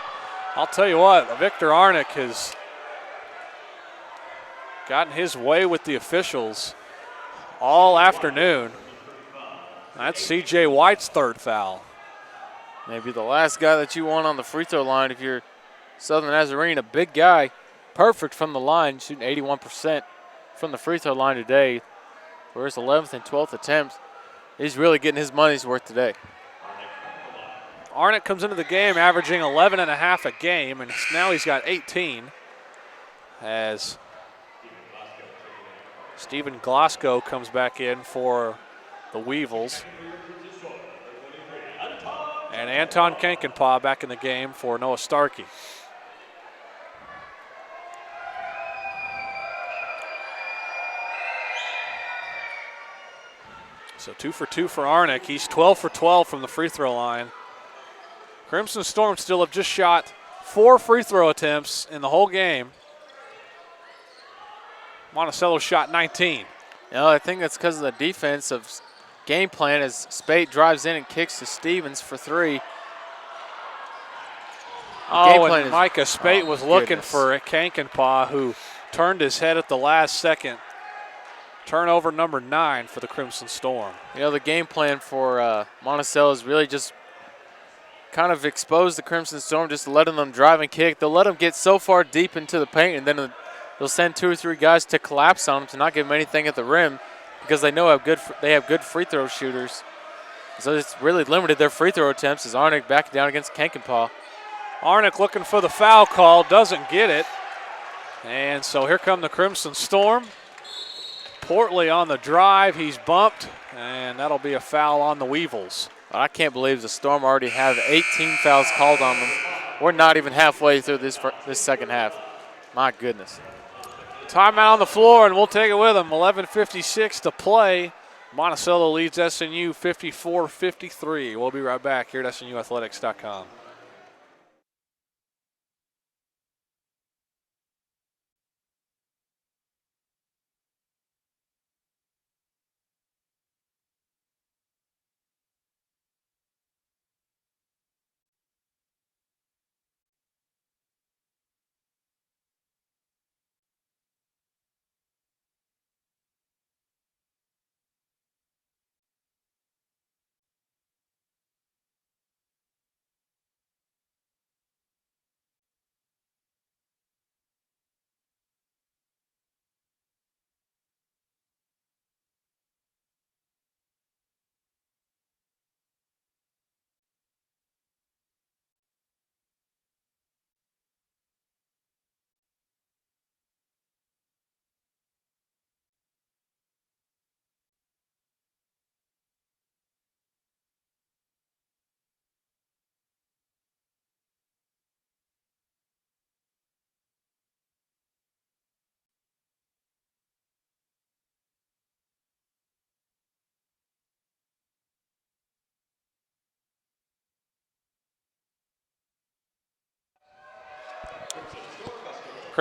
I'll tell you what, Victor Arnick has gotten his way with the officials all afternoon. That's C.J. White's 3rd foul. Maybe the last guy that you want on the free throw line if you're Southern Nazarene. A big guy, perfect from the line, shooting 81% from the free throw line today. For his 11th and 12th attempts, he's really getting his money's worth today. Arnick comes into the game averaging 11.5 a game, and now he's got 18 as Stephen Glasgow comes back in for the Weevils. And Anton Kankenpaw back in the game for Noah Starkey. So 2 for 2 for Arnick. He's 12 for 12 from the free throw line. Crimson Storm still have just shot 4 free throw attempts in the whole game. Monticello shot 19. You know, I think that's because of the defensive game plan as Spate drives in and kicks to Stevens for 3. And Micah Spate was looking for Kankenpaw, who turned his head at the last second. Turnover number 9 for the Crimson Storm. You know, the game plan for Monticello is really just kind of expose the Crimson Storm, just letting them drive and kick. They'll let them get so far deep into the paint, and then they'll send 2 or 3 guys to collapse on them to not give them anything at the rim because they know they have good free throw shooters. So it's really limited their free throw attempts as Arnick back down against Kankenpaw. Arnick looking for the foul call, doesn't get it. And so here come the Crimson Storm. Portley on the drive, he's bumped, and that'll be a foul on the Weevils. I can't believe the Storm already have 18 fouls called on them. We're not even halfway through this second half. My goodness. Timeout on the floor, and we'll take it with them. 11:56 to play. Monticello leads SNU 54-53. We'll be right back here at SNUathletics.com.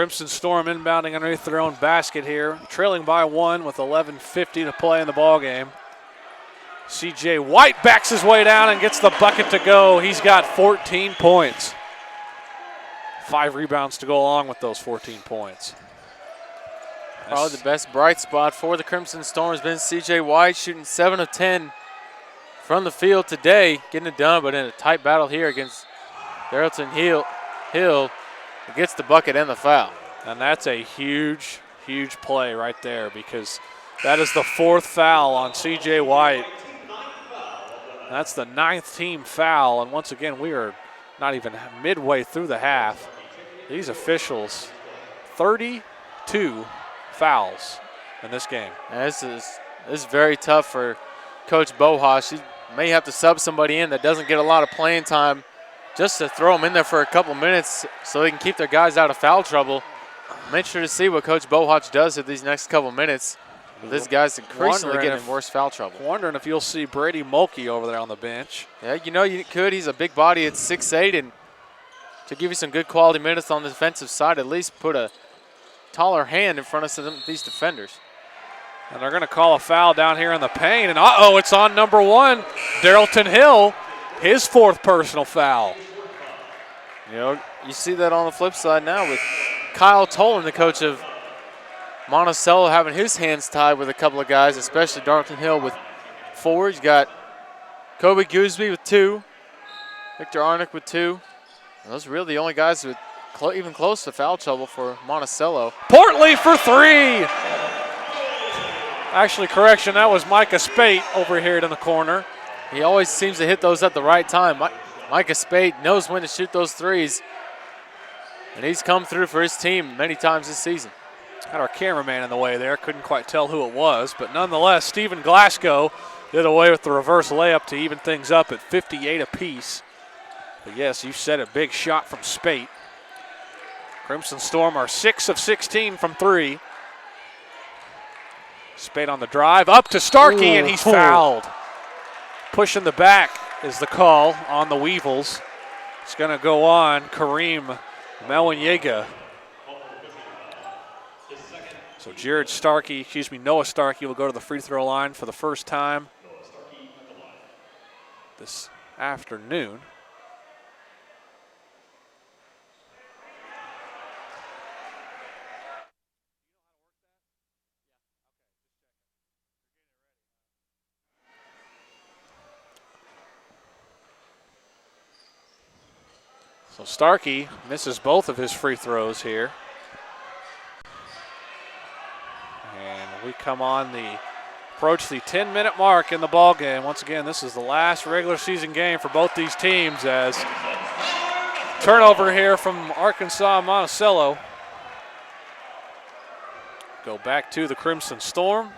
Crimson Storm inbounding underneath their own basket here, trailing by 1 with 11:50 to play in the ball game. C.J. White backs his way down and gets the bucket to go. He's got 14 points. 5 rebounds to go along with those 14 points. Probably the best bright spot for the Crimson Storm has been C.J. White, shooting 7 of 10 from the field today, getting it done, but in a tight battle here against Darrellton Hill, gets the bucket and the foul. And that's a huge, huge play right there, because that is the 4th foul on C.J. White. That's the 9th team foul, and once again, we are not even midway through the half. These officials, 32 fouls in this game. And this is very tough for Coach Bohas. He may have to sub somebody in that doesn't get a lot of playing time just to throw them in there for a couple minutes so they can keep their guys out of foul trouble. I'm interested to see what Coach Bohas does with these next couple minutes. This guy's increasingly getting in worse foul trouble. Wondering if you'll see Brady Mulkey over there on the bench. Yeah, you could. He's a big body at 6'8", and to give you some good quality minutes on the defensive side, at least put a taller hand in front of these defenders. And they're going to call a foul down here in the paint, and it's on number 1, Darrellton Hill, his 4th personal foul. You see that on the flip side now with Kyle Tolan, the coach of Monticello, having his hands tied with a couple of guys, especially Darlington Hill with 4. He's got Kobe Gooseby with 2, Victor Arnick with 2. And those are really the only guys with even close to foul trouble for Monticello. Portley for 3. Actually, correction, that was Micah Spate over here in the corner. He always seems to hit those at the right time. Micah Spate knows when to shoot those threes, and he's come through for his team many times this season. Had our cameraman in the way there. Couldn't quite tell who it was, but nonetheless, Stephen Glasgow did away with the reverse layup to even things up at 58 apiece. But yes, you said it, big shot from Spate. Crimson Storm are 6 of 16 from 3. Spate on the drive, up to Starkey, and he's fouled. Pushing the back is the call on the Weevils. It's going to go on Kareem Melwanyega. So Noah Starkey will go to the free throw line for the first time this afternoon. So Starkey misses both of his free throws here. And we come on approach the 10-minute mark in the ball game. Once again, this is the last regular season game for both these teams, as turnover here from Arkansas-Monticello. Go back to the Crimson Storm.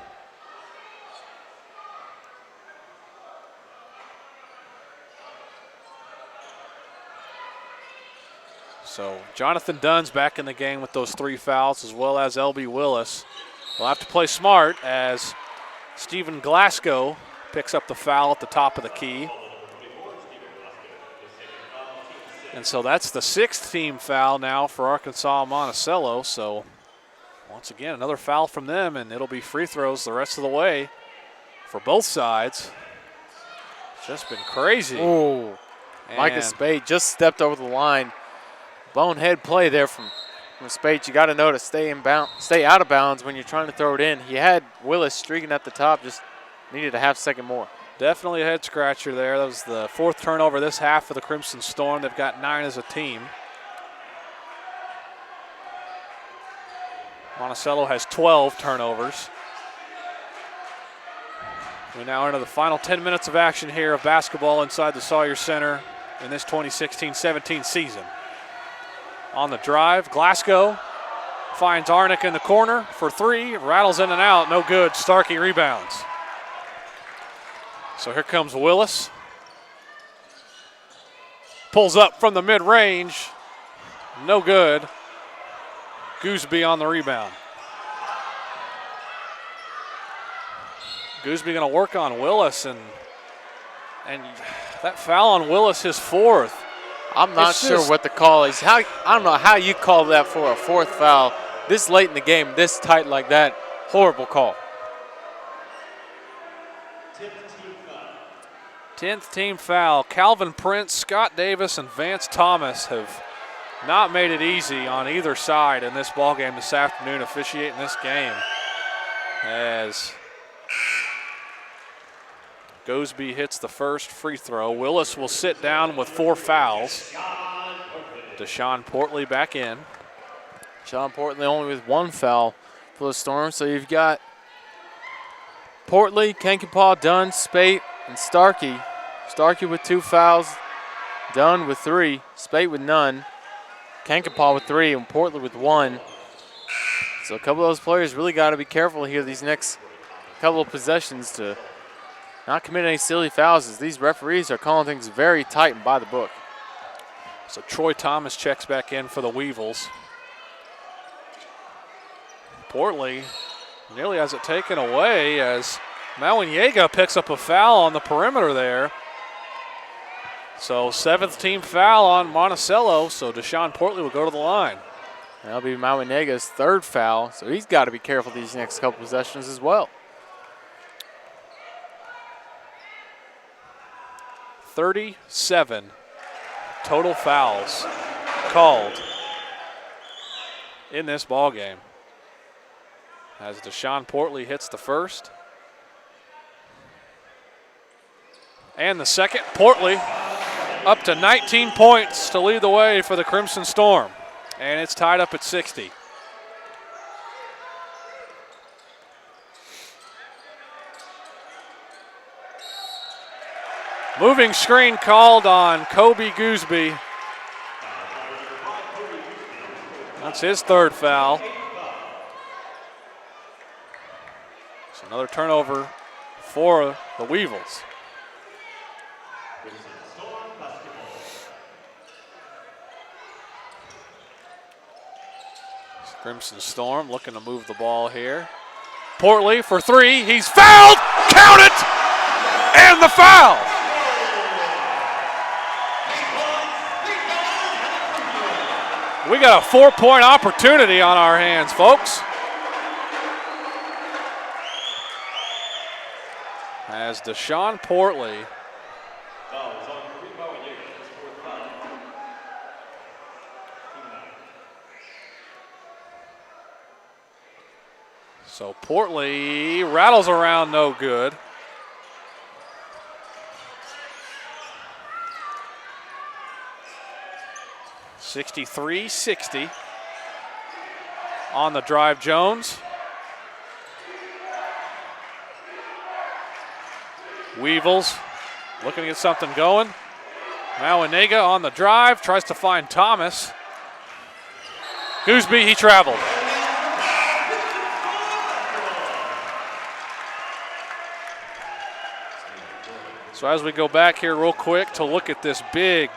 So Jonathan Dunn's back in the game with those 3 fouls, as well as L.B. Willis. We'll have to play smart as Stephen Glasgow picks up the foul at the top of the key. And so that's the 6th team foul now for Arkansas-Monticello. So once again, another foul from them, and it'll be free throws the rest of the way for both sides. It's just been crazy. Oh, Micah Spade just stepped over the line. Bonehead play there from Spade. You got to know to stay out of bounds when you're trying to throw it in. He had Willis streaking at the top, just needed a half second more. Definitely a head scratcher there. That was the 4th turnover this half for the Crimson Storm. They've got 9 as a team. Monticello has 12 turnovers. We now enter the final 10 minutes of action here of basketball inside the Sawyer Center in this 2016-17 season. On the drive, Glasgow finds Arnick in the corner for 3, rattles in and out, no good. Starkey rebounds. So here comes Willis. Pulls up from the mid-range, no good. Gooseby on the rebound. Gooseby going to work on Willis, and that foul on Willis, his 4th. I'm not sure what the call is. I don't know how you call that for a fourth foul this late in the game, this tight like that. Horrible call. 10th team foul. Calvin Prince, Scott Davis, and Vance Thomas have not made it easy on either side in this ball game this afternoon, officiating this game. As Gooseby hits the first free throw. Willis will sit down with 4 fouls. Deshaun Portley back in. Sean Portley only with 1 foul for the Storm. So you've got Portley, Kankapaw, Dunn, Spate, and Starkey. Starkey with 2 fouls, Dunn with 3, Spate with none, Kankapaw with 3, and Portley with 1. So a couple of those players really got to be careful here these next couple of possessions to not commit any silly fouls, as these referees are calling things very tight and by the book. So Troy Thomas checks back in for the Weevils. Portley nearly has it taken away as Mawanyega picks up a foul on the perimeter there. So 7th team foul on Monticello, so Deshaun Portley will go to the line. That'll be Mawanega's 3rd foul, so he's got to be careful these next couple possessions as well. 37 total fouls called in this ball game. As Deshaun Portley hits the first. And the second. Portley up to 19 points to lead the way for the Crimson Storm. And it's tied up at 60. Moving screen called on Kobe Gooseby. That's his 3rd foul. So another turnover for the Weevils. Crimson Storm looking to move the ball here. Portley for 3. He's fouled. Count it! And the foul! We got a 4-point opportunity on our hands, folks. As Deshaun Portley So Portley rattles around, no good. (63-60) on the drive, Jones. Weevils looking to get something going. Mawanyega on the drive, tries to find Thomas. Gooseby, he traveled. So as we go back here real quick to look at this big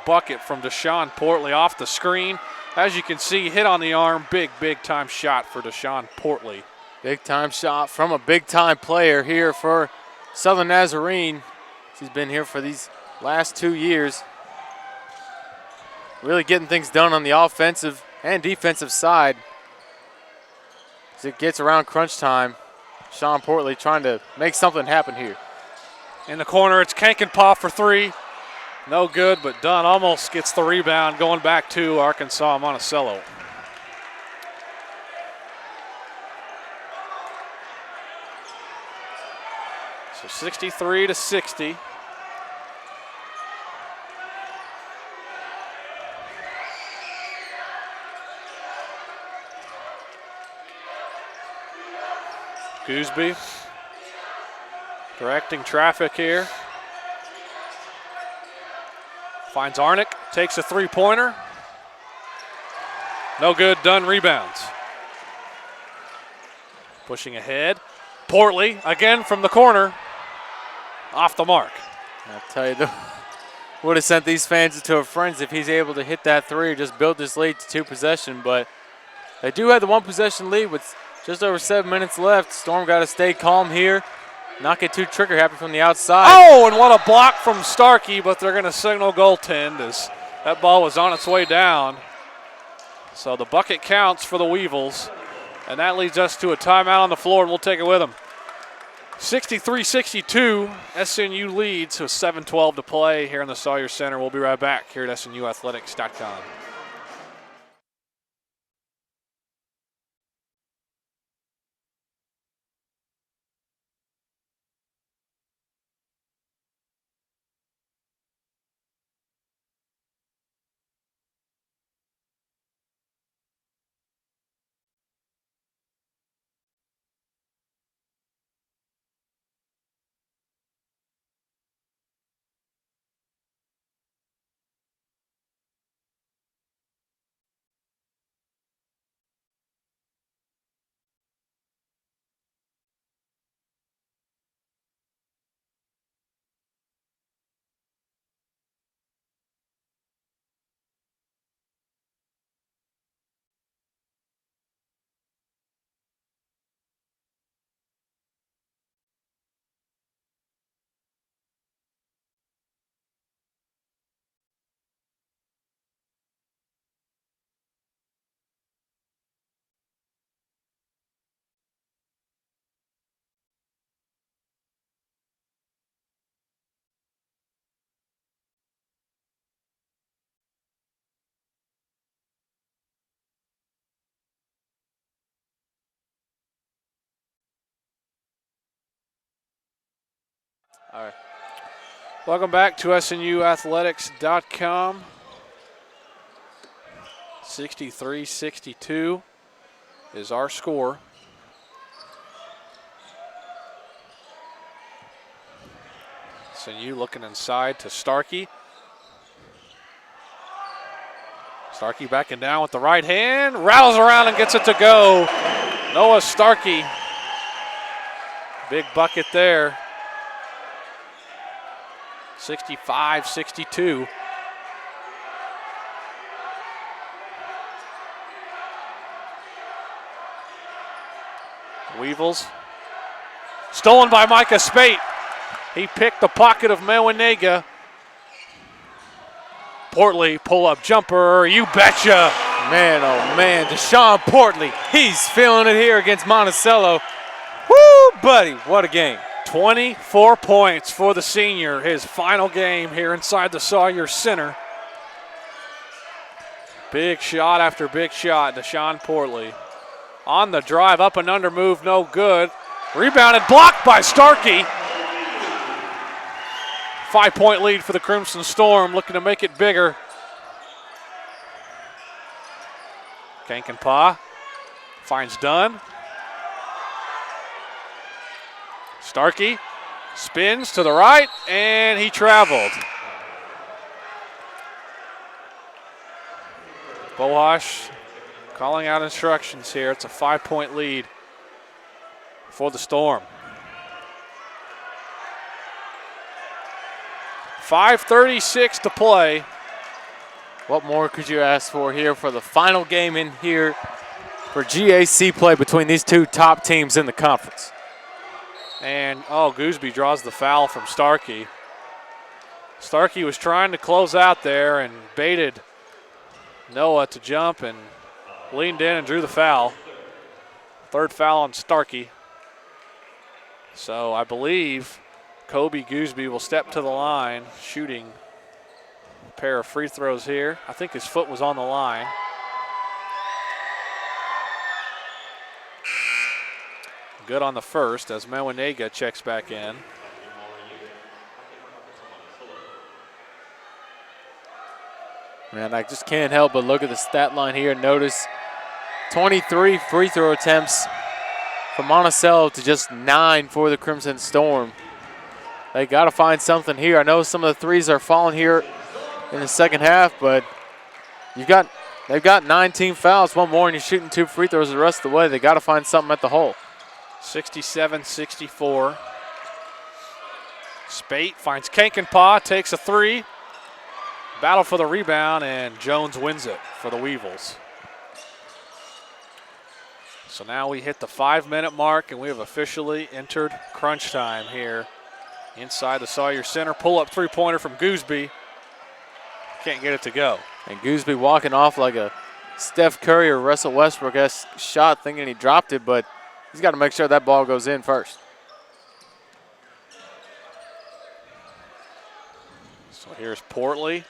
bucket from Deshaun Portley off the screen. As you can see, hit on the arm, big time shot for Deshaun Portley. Big time shot from a big time player here for Southern Nazarene. He's been here for these last 2 years. Really getting things done on the offensive and defensive side. As it gets around crunch time, Sean Portley trying to make something happen here. In the corner, it's Kankapaw for 3. No good, but Dunn almost gets the rebound, going back to Arkansas-Monticello. So 63-60. Gooseby directing traffic here. Finds Arnick, takes a 3-pointer. No good, Dunn rebounds. Pushing ahead. Portley again from the corner. Off the mark. I'll tell you, would have sent these fans into a frenzy if he's able to hit that 3 or just build this lead to 2 possession. But they do have the 1 possession lead with just over 7 minutes left. Storm got to stay calm here. Not get too trigger happy from the outside. Oh, and what a block from Starkey, but they're going to signal goaltend as That ball was on its way down. So the bucket counts for the Weevils. And that leads us to a timeout on the floor, and we'll take it with them. 63-62, SNU leads with 7:12 to play here in the Sawyer Center. We'll be right back here at SNUathletics.com. All right. Welcome back to SNUathletics.com. 63-62 is our score. SNU looking inside to Starkey. Starkey backing down with the right hand, rattles around and gets it to go. Noah Starkey, big bucket there. 65-62. Weevils. Stolen by Micah Spate. He picked the pocket of Mewinega. Portley, pull-up jumper, you betcha. Man, oh man, Deshaun Portley, he's feeling it here against Monticello. Woo, buddy, what a game. 24 points for the senior, his final game here inside the Sawyer Center. Big shot after big shot, Deshaun Portley. On the drive, up and under move, no good. Rebounded, blocked by Starkey. 5-point lead for the Crimson Storm, looking to make it bigger. Kankenpaw finds Dunn. Starkey spins to the right, and he traveled. Bohash calling out instructions here. It's a 5-point lead for the Storm. 5:36 to play. What more could you ask for here for the final game in here for GAC play between these two top teams in the conference? And, Gooseby draws the foul from Starkey. Starkey was trying to close out there and baited Noah to jump and leaned in and drew the foul. Third foul on Starkey. So I believe Kobe Gooseby will step to the line, shooting a pair of free throws here. I think his foot was on the line. Good on the first as Mewinega checks back in. Man, I just can't help but look at the stat line here and notice 23 free throw attempts for Monticello to just 9 for the Crimson Storm. They got to find something here. I know some of the threes are falling here in the second half, but they've got 19 fouls, one more, and you're shooting 2 free throws the rest of the way. They got to find something at the hole. 67-64. Spate finds Kankenpaw, takes a three. Battle for the rebound, and Jones wins it for the Weevils. So now we hit the 5-minute mark, and we have officially entered crunch time here inside the Sawyer Center. Pull-up three-pointer from Gooseby. Can't get it to go. And Gooseby walking off like a Steph Curry or Russell Westbrook-esque shot, thinking he dropped it, but he's got to make sure that ball goes in first. So here's Portley.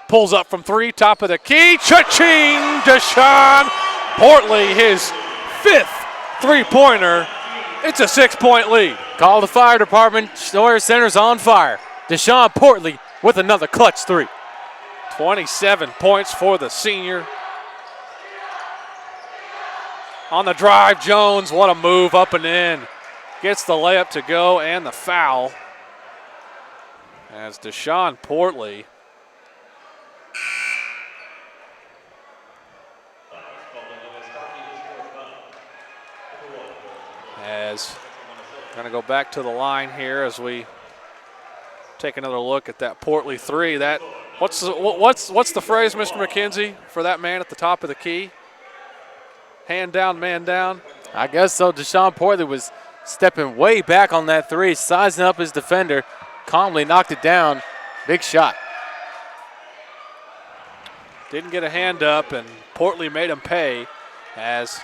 Pulls up from three, top of the key. Cha-ching! Deshaun Portley, his 5th three-pointer. It's a 6-point lead. Call the fire department. Sawyer Center's on fire. Deshaun Portley with another clutch 3. 27 points for the senior. On the drive, Jones, what a move up and in. Gets the layup to go and the foul. As Deshaun Portley as going to go back to the line here as we take another look at that Portley 3. That what's the phrase, Mr. McKenzie, for that man at the top of the key? Hand down, man down. I guess so. Deshaun Portley was stepping way back on that 3, sizing up his defender, calmly knocked it down. Big shot. Didn't get a hand up, and Portley made him pay as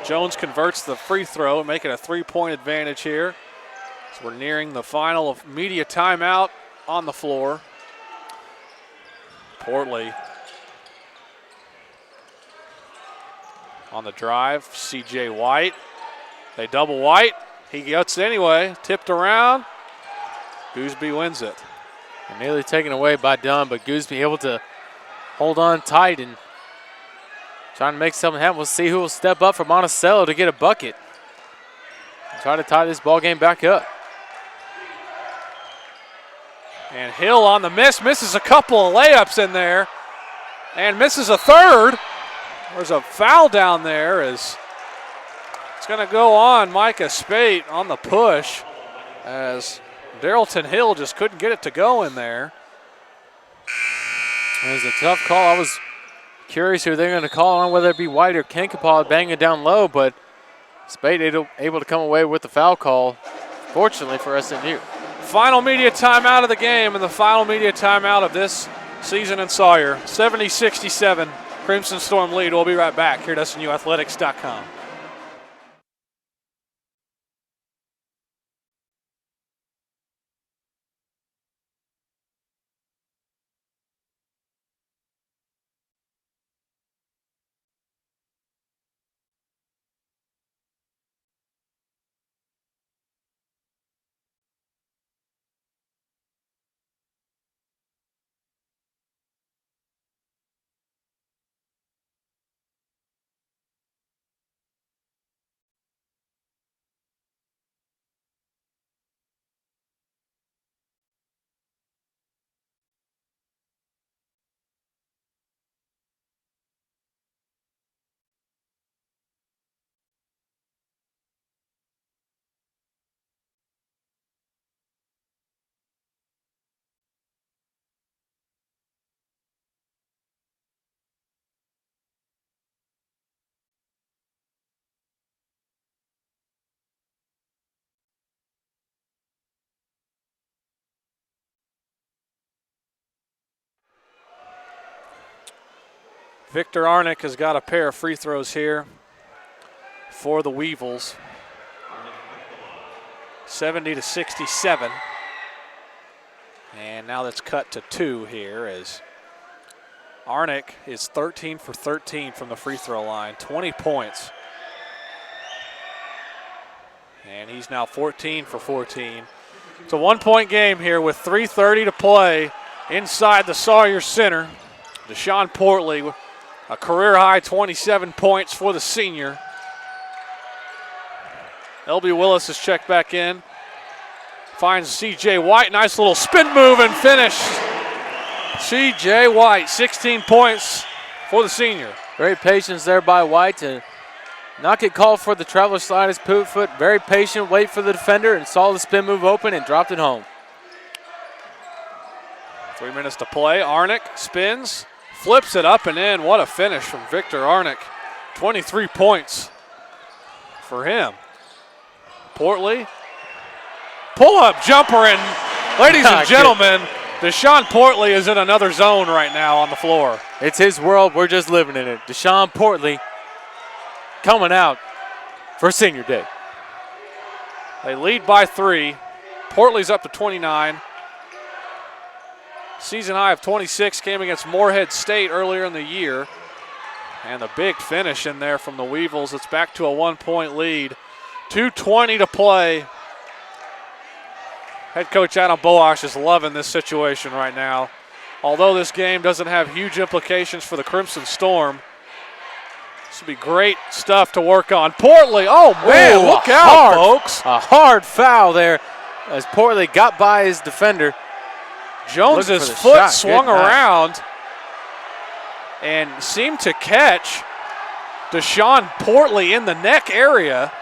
Jones converts the free throw, making a 3-point advantage here. So we're nearing the final of media timeout on the floor. Portley on the drive, C.J. White. They double White. He gets it anyway, tipped around. Gooseby wins it. And nearly taken away by Dunn, but Gooseby able to hold on tight and trying to make something happen. We'll see who will step up for Monticello to get a bucket. Try to tie this ball game back up. And Hill on the miss, misses a couple of layups in there and misses a third. There's a foul down there as it's going to go on Micah Spate on the push as Darrellton Hill just couldn't get it to go in there. It was a tough call. I was curious who they're going to call on, whether it be White or Kankapal banging down low, but Spade able to come away with the foul call, fortunately for SMU. Final media timeout of the game and the final media timeout of this season in Sawyer. 70-67, Crimson Storm lead. We'll be right back here at SNUathletics.com. Victor Arnick has got a pair of free throws here for the Weevils. 70-67. And now that's cut to 2 here as Arnick is 13 for 13 from the free throw line, 20 points. And he's now 14 for 14. It's a 1-point game here with 3:30 to play inside the Sawyer Center. Deshaun Portley, a career-high 27 points for the senior. L.B. Willis has checked back in. Finds C.J. White, nice little spin move and finish. C.J. White, 16 points for the senior. Great patience there by White to not get called for the traveler slide his boot foot. Very patient, wait for the defender, and saw the spin move open and dropped it home. 3 minutes to play. Arnick spins, flips it up and in. What a finish from Victor Arnick. 23 points for him. Portley, pull-up jumper, and ladies and gentlemen, Deshaun Portley is in another zone right now on the floor. It's his world. We're just living in it. Deshaun Portley coming out for senior day. They lead by 3. Portley's up to 29. Season high of 26 came against Morehead State earlier in the year. And the big finish in there from the Weevils. It's back to a 1-point lead. 2:20 to play. Head coach Adam Boash is loving this situation right now. Although this game doesn't have huge implications for the Crimson Storm, this would be great stuff to work on. Portley, oh man, ooh, look out, folks. A hard foul there as Portley got by his defender. Jones's foot swung around and seemed to catch Deshaun Portley in the neck area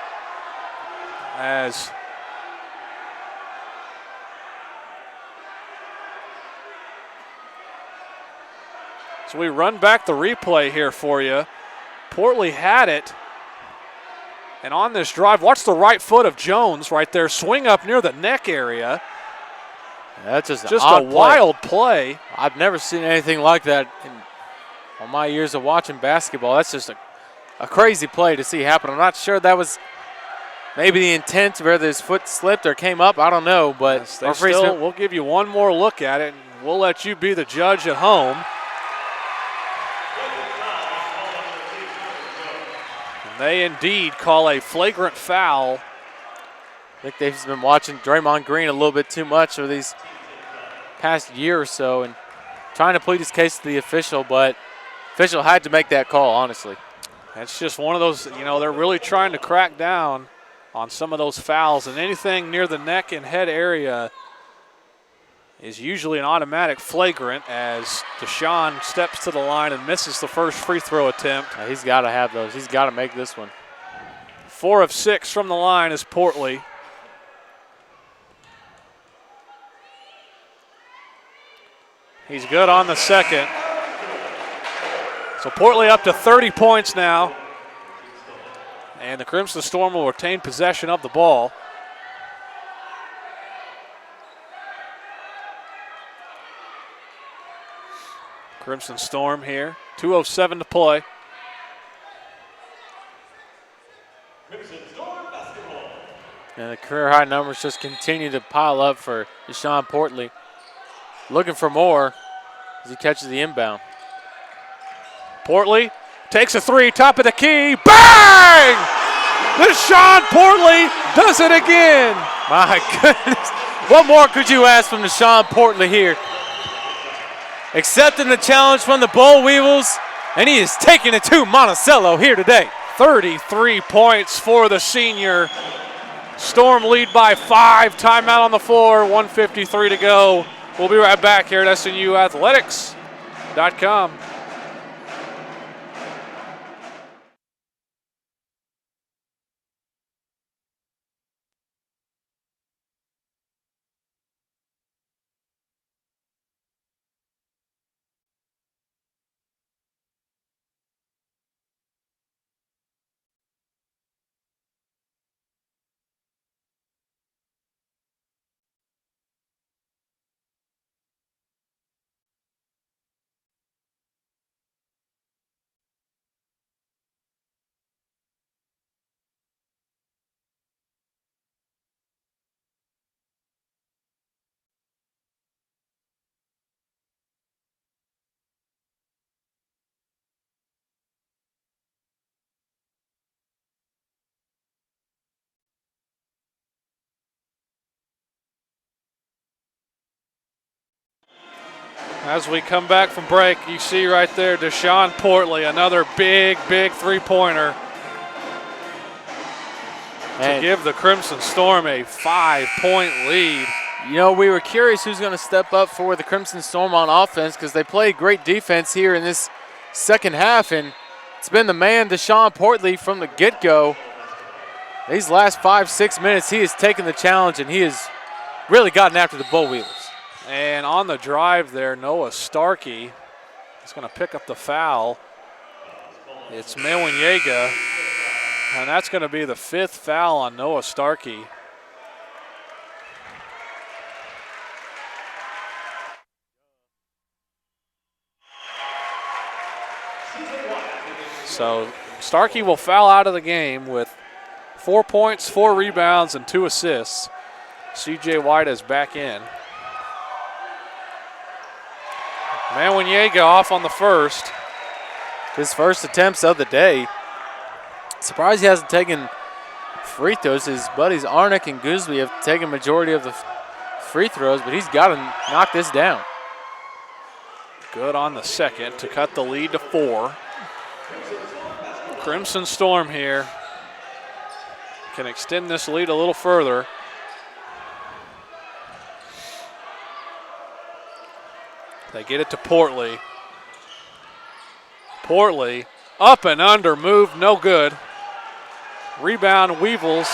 as so we run back the replay here for you. Portley had it, and on this drive, watch the right foot of Jones right there, swing up near the neck area. That's just a wild play. I've never seen anything like that in all my years of watching basketball. That's just a crazy play to see happen. I'm not sure that was maybe the intent, whether his foot slipped or came up. I don't know, but yes, we'll give you one more look at it, and we'll let you be the judge at home. And they indeed call a flagrant foul. I think they've been watching Draymond Green a little bit too much over these past year or so and trying to plead his case to the official, but official had to make that call, honestly. That's just one of those, they're really trying to crack down on some of those fouls, and anything near the neck and head area is usually an automatic flagrant as Deshaun steps to the line and misses the first free throw attempt. He's got to have those. He's got to make this one. 4 of 6 from the line is Portley. He's good on the second. So Portley up to 30 points now. And the Crimson Storm will retain possession of the ball. Crimson Storm here. 2:07 to play. And the career high numbers just continue to pile up for Deshaun Portley. Looking for more as he catches the inbound. Portley takes a 3, top of the key, bang! Deshaun Portley does it again. My goodness. What more could you ask from Deshaun Portley here? Accepting the challenge from the Boll Weevils, and he is taking it to Monticello here today. 33 points for the senior. Storm lead by 5, timeout on the floor, 1:53 to go. We'll be right back here at SNUathletics.com. As we come back from break, you see right there Deshaun Portley, another big three-pointer to give the Crimson Storm a 5-point lead. We were curious who's going to step up for the Crimson Storm on offense because they played great defense here in this second half, and it's been the man Deshaun Portley from the get-go. These last 5-6 minutes, he has taken the challenge, and he has really gotten after the Boll Weevils. And on the drive there, Noah Starkey is going to pick up the foul. It's Mewanyega, and that's going to be the 5th foul on Noah Starkey. So Starkey will foul out of the game with 4 points, 4 rebounds, and 2 assists. CJ White is back in. Manwiniega off on the first. His first attempts of the day. Surprised he hasn't taken free throws. His buddies Arnick and Gooseby have taken majority of the free throws, but he's got to knock this down. Good on the second to cut the lead to 4. Crimson Storm here can extend this lead a little further. They get it to Portley. Portley up and under, move, no good. Rebound, Weevils.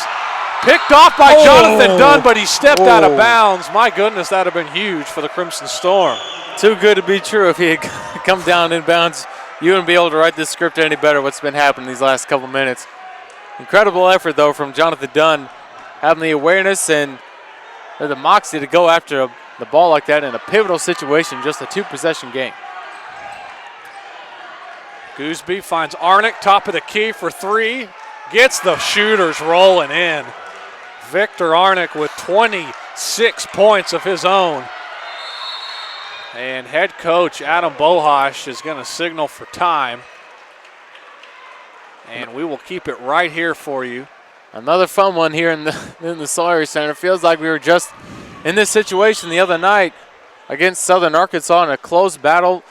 Picked off by Jonathan Dunn, but he stepped out of bounds. My goodness, that would have been huge for the Crimson Storm. Too good to be true. If he had come down in bounds, you wouldn't be able to write this script any better what's been happening these last couple minutes. Incredible effort, though, from Jonathan Dunn, having the awareness and the moxie to go after the ball like that in a pivotal situation, just a 2-possession game. Gooseby finds Arnick, top of the key for 3. Gets the shooters rolling in. Victor Arnick with 26 points of his own. And head coach Adam Bohash is going to signal for time. And we will keep it right here for you. Another fun one here in the Sawyer Center. Feels like we were just in this situation the other night against Southern Arkansas in a close battle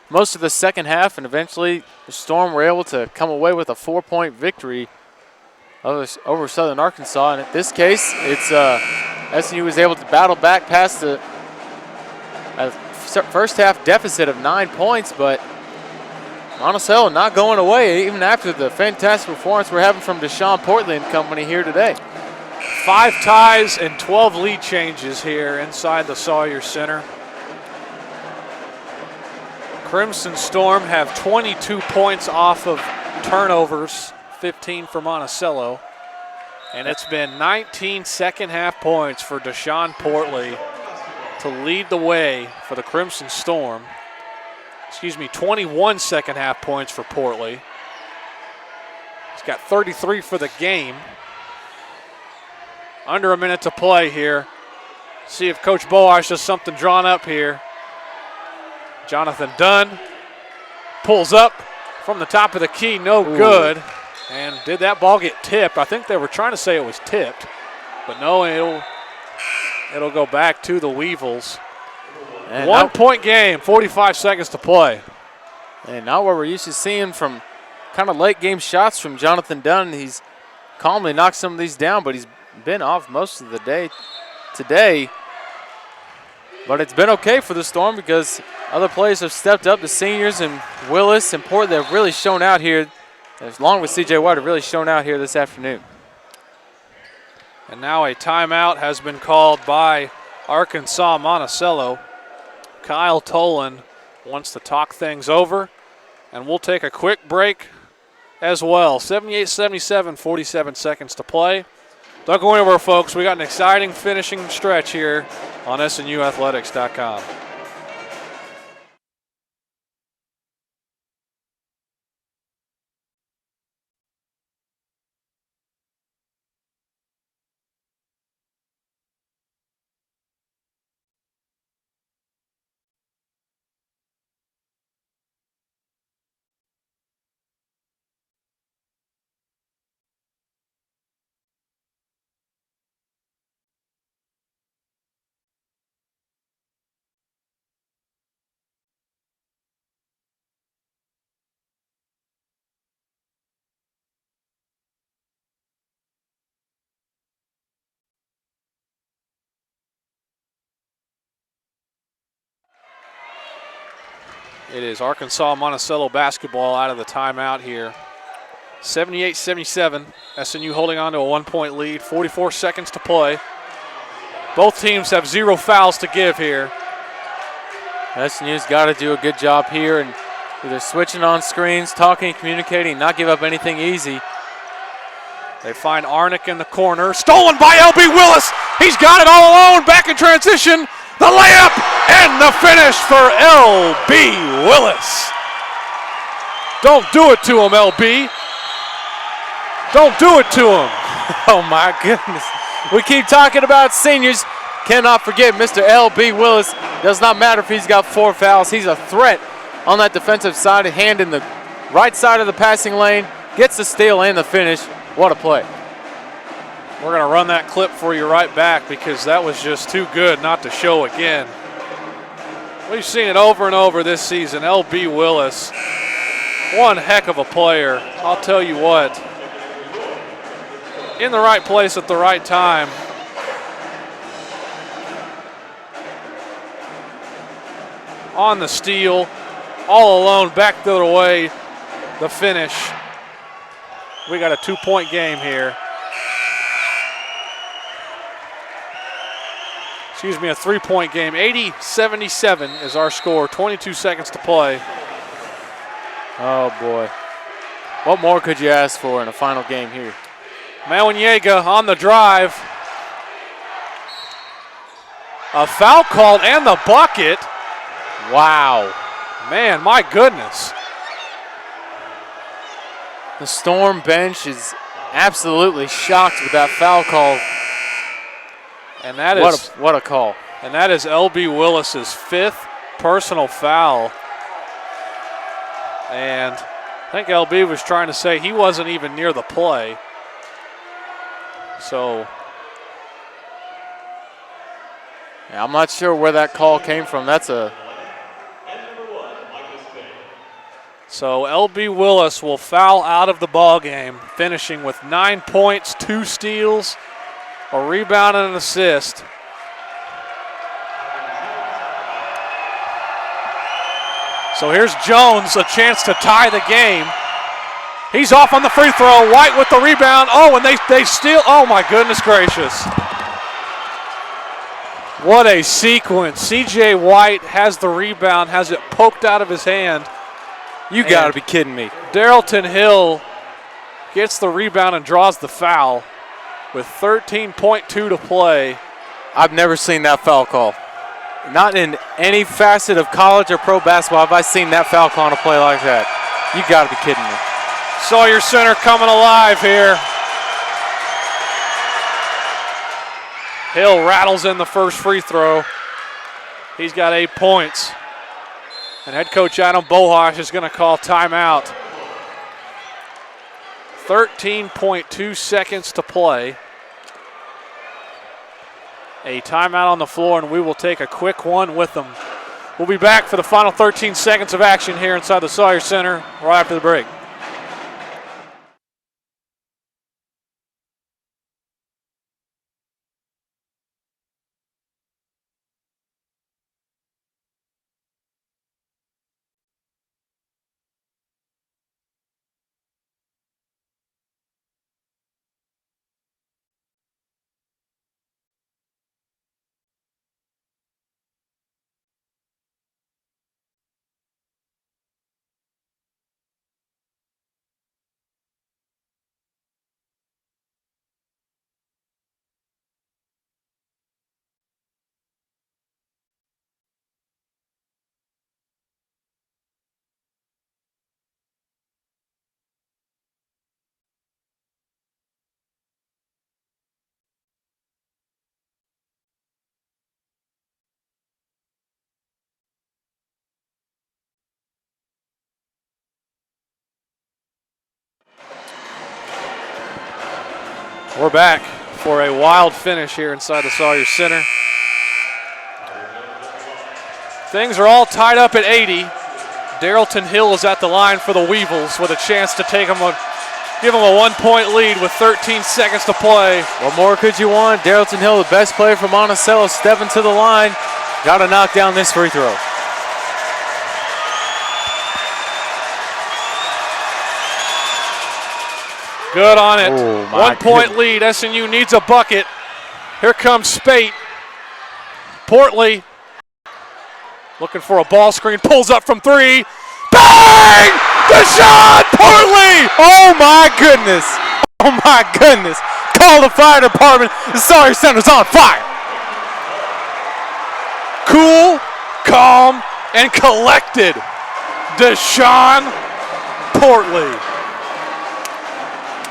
most of the second half, and eventually the Storm were able to come away with a 4-point victory over Southern Arkansas. And in this case, it's SMU was able to battle back past the first half deficit of 9 points, but Monticello not going away even after the fantastic performance we're having from Deshaun Portley and company here today. 5 ties and 12 lead changes here inside the Sawyer Center. Crimson Storm have 22 points off of turnovers, 15 for Monticello. And it's been 19 second half points for Deshaun Portley to lead the way for the Crimson Storm. 21 second half points for Portley. He's got 33 for the game. Under a minute to play here. See if Coach Boash does something drawn up here. Jonathan Dunn pulls up from the top of the key, no good. And did that ball get tipped? I think they were trying to say it was tipped, but no, it'll go back to the Weevils. And 1 point game, 45 seconds to play. And not what we're used to seeing from kind of late game shots from Jonathan Dunn. He's calmly knocked some of these down, but he's been off most of the day today. But it's been okay for the Storm because other players have stepped up. The seniors and Willis and Portley have really shown out here, along with CJ White, have really shown out here this afternoon. And now a timeout has been called by Arkansas-Monticello. Kyle Tolan wants to talk things over, and we'll take a quick break as well. 78-77, 47 seconds to play. Don't go anywhere, folks. We got an exciting finishing stretch here on SNUathletics.com. It is Arkansas-Monticello basketball out of the timeout here. 78-77, SNU holding on to a 1-point lead, 44 seconds to play. Both teams have 0 fouls to give here. SNU's got to do a good job here and either switching on screens, talking, communicating, not give up anything easy. They find Arnick in the corner. Stolen by L.B. Willis. He's got it all alone. Back in transition. The layup and the finish for L.B. Willis. Don't do it to him, LB. Don't do it to him. Oh my goodness. We keep talking about seniors. Cannot forget Mr. L.B. Willis. Does not matter if he's got 4 fouls. He's a threat on that defensive side, hand in the right side of the passing lane. Gets the steal and the finish. What a play. We're going to run that clip for you right back because that was just too good not to show again. We've seen it over and over this season. L.B. Willis, one heck of a player. I'll tell you what. In the right place at the right time. On the steal, all alone, back the other way, the finish. We got a 2-point game here. Excuse me, a 3-point game. 80-77 is our score, 22 seconds to play. Oh boy. What more could you ask for in a final game here? Mawanyega on the drive. A foul called and the bucket. Wow. Man, my goodness. The Storm bench is absolutely shocked with that foul call. And that what a call. And that is L.B. Willis's 5th personal foul. And I think L.B. was trying to say he wasn't even near the play. So yeah, I'm not sure where that call came from. So L.B. Willis will foul out of the ball game, finishing with 9 points, 2 steals, a rebound, and an assist. So here's Jones, a chance to tie the game. He's off on the free throw. White with the rebound. Oh, and they steal. Oh, my goodness gracious. What a sequence. C.J. White has the rebound, has it poked out of his hand. You got to be kidding me. Darrellton Hill gets the rebound and draws the foul with 13.2 to play. I've never seen that foul call. Not in any facet of college or pro basketball have I seen that foul call on a play like that. You got to be kidding me. Sawyer Center coming alive here. Hill rattles in the first free throw. He's got 8 points. And head coach Adam Bohash is going to call timeout. 13.2 seconds to play. A timeout on the floor, and we will take a quick one with them. We'll be back for the final 13 seconds of action here inside the Sawyer Center right after the break. We're back for a wild finish here inside the Sawyer Center. Things are all tied up at 80. Darrellton Hill is at the line for the Weevils with a chance to give them a 1-point lead with 13 seconds to play. What more could you want? Darrellton Hill, the best player from Monticello, stepping to the line. Got to knock down this free throw. Good on it. Oh, 1-point lead. SNU needs a bucket. Here comes Spate. Portley looking for a ball screen. Pulls up from 3. Bang! Deshaun Portley! Oh, my goodness. Oh, my goodness. Call the fire department. The Sawyer Center's on fire. Cool, calm, and collected. Deshaun Portley.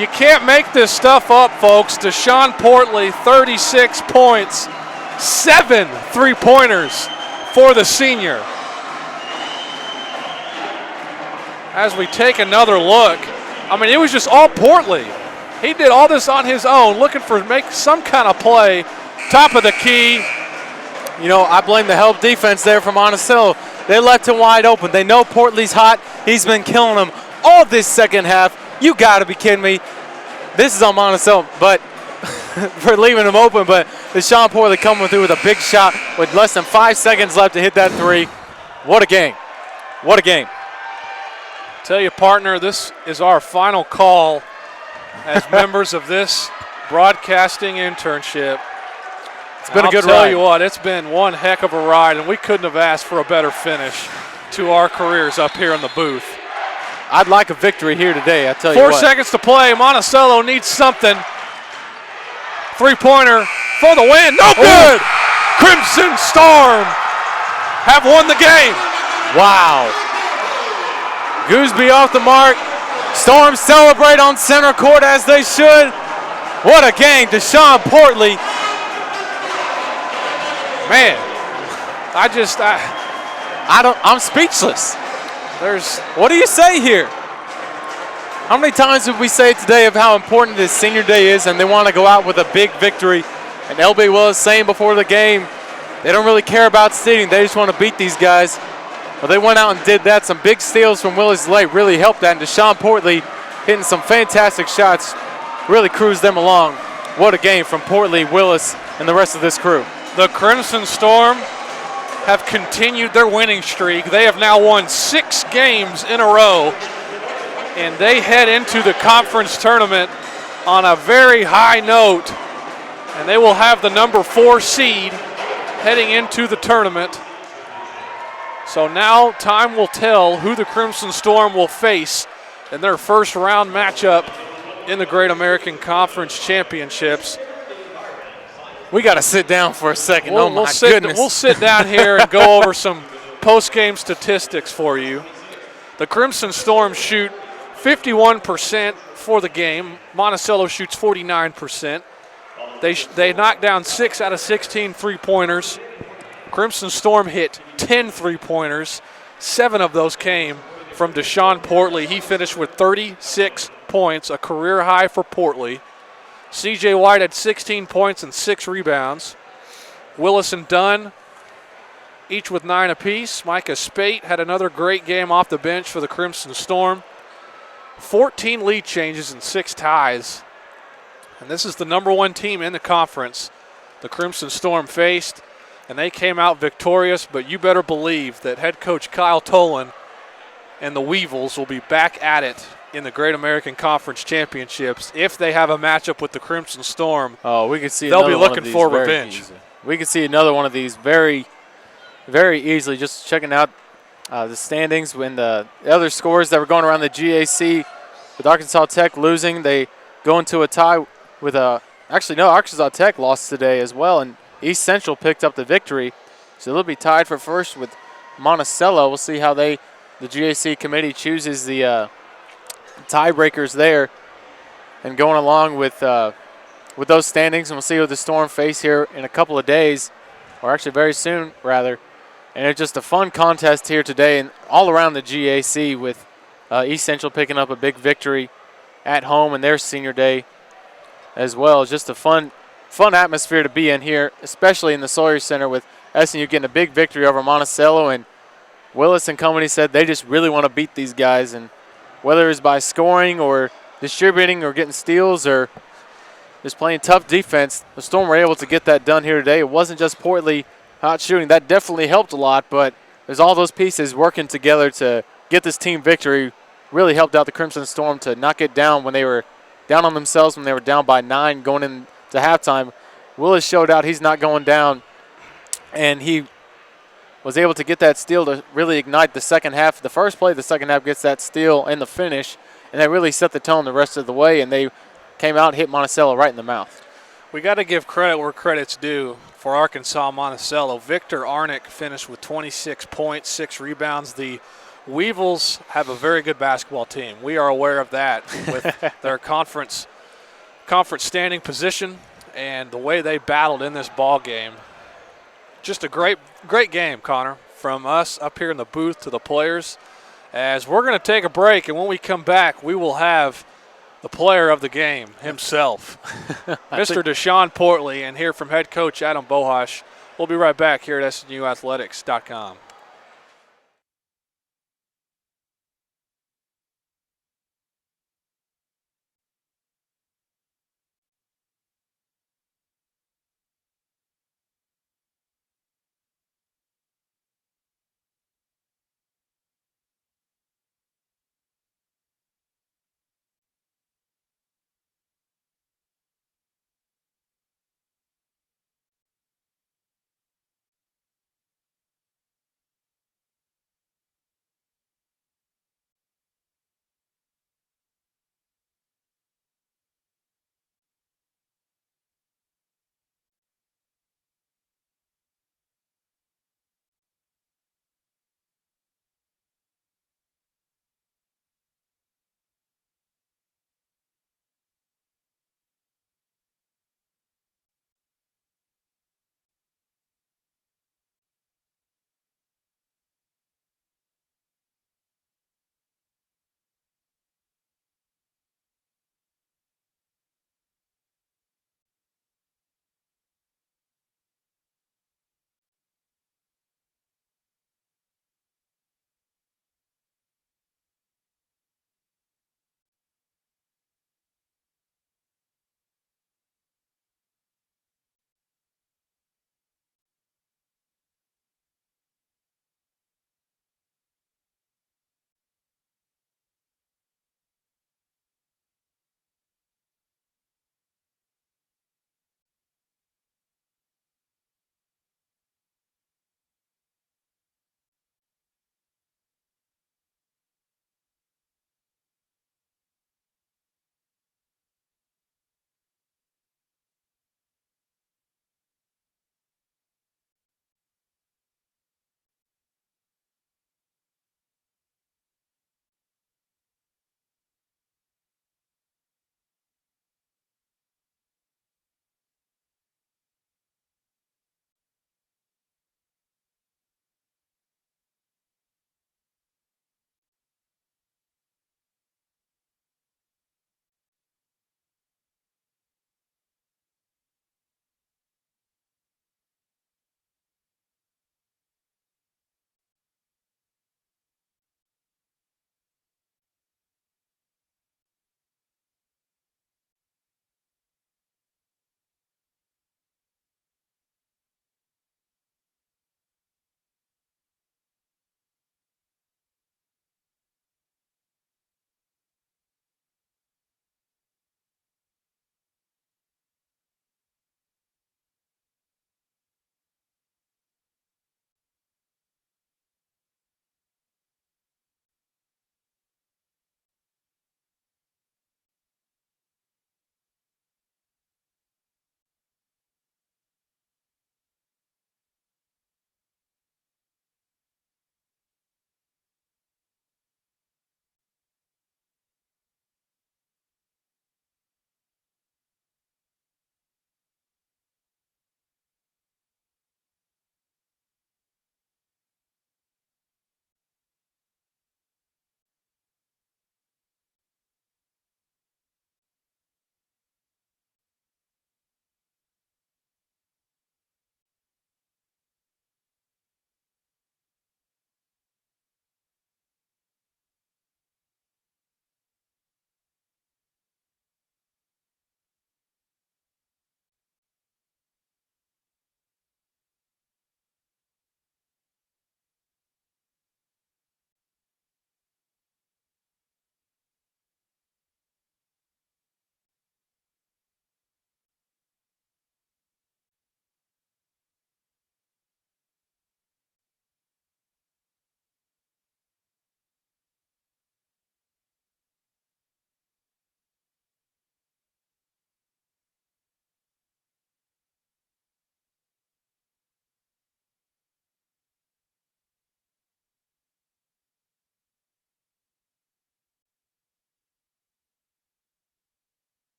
You can't make this stuff up, folks. Deshaun Portley, 36 points, 7 3-pointers for the senior. As we take another look, I mean, it was just all Portley. He did all this on his own, looking for make some kind of play. Top of the key. You know, I blame the help defense there from Monticello. They left him wide open. They know Portley's hot. He's been killing them all this second half. You got to be kidding me. This is on Monticello, but for leaving him open. But Deshaun Portley coming through with a big shot with less than 5 seconds left to hit that three. What a game. What a game. Tell you, partner, this is our final call as members of this broadcasting internship. It's been a good ride. I'll tell you what, it's been one heck of a ride, and we couldn't have asked for a better finish to our careers up here in the booth. I'd like a victory here today, I tell you what. 4 seconds to play. Monticello needs something. Three-pointer for the win. No good! Crimson Storm have won the game. Wow. Gooseby off the mark. Storm celebrate on center court as they should. What a game. Deshaun Portley. Man, I'm speechless. What do you say here? How many times did we say today of how important this senior day is, and they want to go out with a big victory? And LB was saying before the game, they don't really care about seeding. They just want to beat these guys. Well, they went out and did that. Some big steals from Willis Lake really helped that. And Deshaun Portley hitting some fantastic shots really cruised them along. What a game from Portley, Willis, and the rest of this crew. The Crimson Storm have continued their winning streak. They have now won 6 games in a row, and they head into the conference tournament on a very high note, and they will have the number 4 seed heading into the tournament. So now time will tell who the Crimson Storm will face in their first round matchup in the Great American Conference Championships. We got to sit down for a second. Goodness. We'll sit down here and go over some post-game statistics for you. The Crimson Storm shoot 51% for the game. Monticello shoots 49%. They knocked down 6 out of 16 three-pointers. Crimson Storm hit 10 three-pointers. 7 of those came from Deshaun Portley. He finished with 36 points, a career high for Portley. C.J. White had 16 points and 6 rebounds. Willis and Dunn, each with 9 apiece. Micah Spate had another great game off the bench for the Crimson Storm. 14 lead changes and 6 ties. And this is the number 1 team in the conference the Crimson Storm faced, and they came out victorious, but you better believe that head coach Kyle Tolan and the Weevils will be back at it in the Great American Conference Championships. If they have a matchup with the Crimson Storm, we could see they'll be looking for revenge. We could see another one of these very, very easily. Just checking out the standings when the other scores that were going around the GAC with Arkansas Tech losing, they go into a tie with Arkansas Tech lost today as well, and East Central picked up the victory. So they'll be tied for first with Monticello. We'll see how the GAC committee chooses the tiebreakers there, and going along with those standings, and we'll see who the Storm face here in a couple of days, or actually very soon rather. And it's just a fun contest here today and all around the GAC with East Central picking up a big victory at home in their senior day as well. It's just a fun atmosphere to be in here, especially in the Sawyer Center with SNU getting a big victory over Monticello, and Willis and company said they just really want to beat these guys, and whether it's by scoring or distributing or getting steals or just playing tough defense, the Storm were able to get that done here today. It wasn't just Portley hot shooting. That definitely helped a lot, but there's all those pieces working together to get this team victory. Really helped out the Crimson Storm to not get down when they were down on themselves, when they were down by 9 going into halftime. Willis showed out he's not going down, and he was able to get that steal to really ignite the second half. The first play of the second half gets that steal and the finish, and that really set the tone the rest of the way, and they came out and hit Monticello right in the mouth. We got to give credit where credit's due for Arkansas-Monticello. Victor Arnick finished with 26 points, 6 rebounds. The Weevils have a very good basketball team. We are aware of that with their conference standing position and the way they battled in this ball game. Just a great game, Connor, from us up here in the booth to the players. As we're going to take a break, and when we come back, we will have the player of the game himself, Mr. Deshaun Portley, and hear from head coach Adam Bohash. We'll be right back here at SNUathletics.com.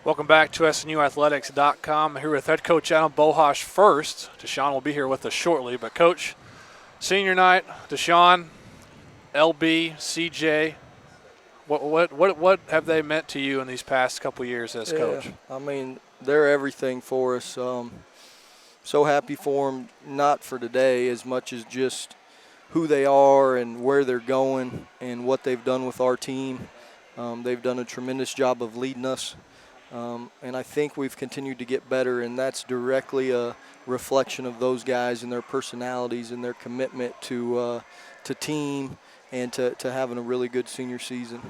Welcome back to SNUathletics.com. Here with head coach Adam Bohash first. Deshaun will be here with us shortly. But, Coach, senior night, Deshaun, LB, CJ, what have they meant to you in these past couple years as coach? I mean, they're everything for us. So happy for them, not for today as much as just who they are and where they're going and what they've done with our team. They've done a tremendous job of leading us. And I think we've continued to get better, and that's directly a reflection of those guys and their personalities and their commitment to team and to having a really good senior season.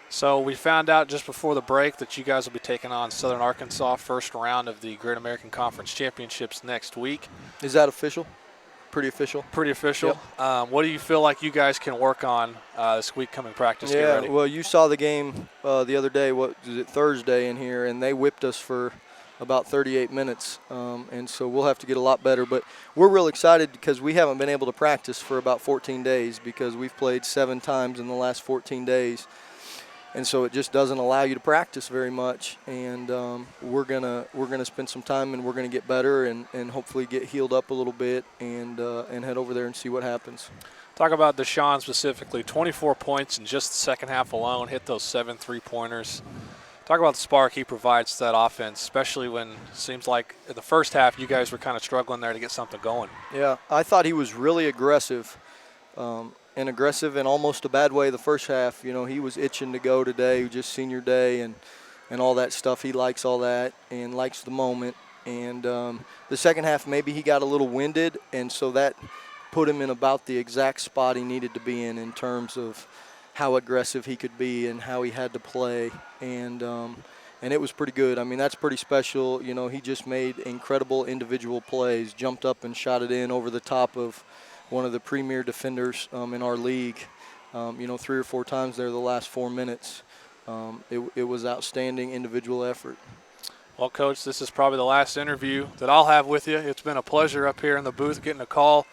So we found out just before the break that you guys will be taking on Southern Arkansas first round of the Great American Conference Championships next week. Is that official? Pretty official? Pretty official. Yep. What do you feel like you guys can work on this week coming practice? Get ready? Well, you saw the game the other day, Thursday in here, and they whipped us for about 38 minutes, and so we'll have to get a lot better. But we're real excited because we haven't been able to practice for about 14 days because we've played 7 times in the last 14 days. And so it just doesn't allow you to practice very much. And we're gonna spend some time and we're gonna get better and hopefully get healed up a little bit and head over there and see what happens. Talk about Deshaun specifically. 24 points in just the second half alone. Hit those 7 3-pointers. Talk about the spark he provides to that offense, especially when it seems like in the first half you guys were kind of struggling there to get something going. Yeah, I thought he was really aggressive. And aggressive in almost a bad way the first half. You know, he was itching to go today, just senior day and all that stuff. He likes all that and likes the moment. And the second half, maybe he got a little winded, and so that put him in about the exact spot he needed to be in terms of how aggressive he could be and how he had to play. And it was pretty good. I mean, that's pretty special. You know, he just made incredible individual plays, jumped up and shot it in over the top of one of the premier defenders in our league, 3 or 4 times there the last 4 minutes. It was outstanding individual effort. Well, Coach, this is probably the last interview that I'll have with you. It's been a pleasure up here in the booth getting a call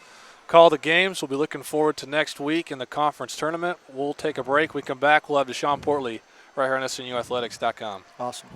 the games. We'll be looking forward to next week in the conference tournament. We'll take a break. We come back. We'll have Deshaun Portley right here on SNUathletics.com. Awesome.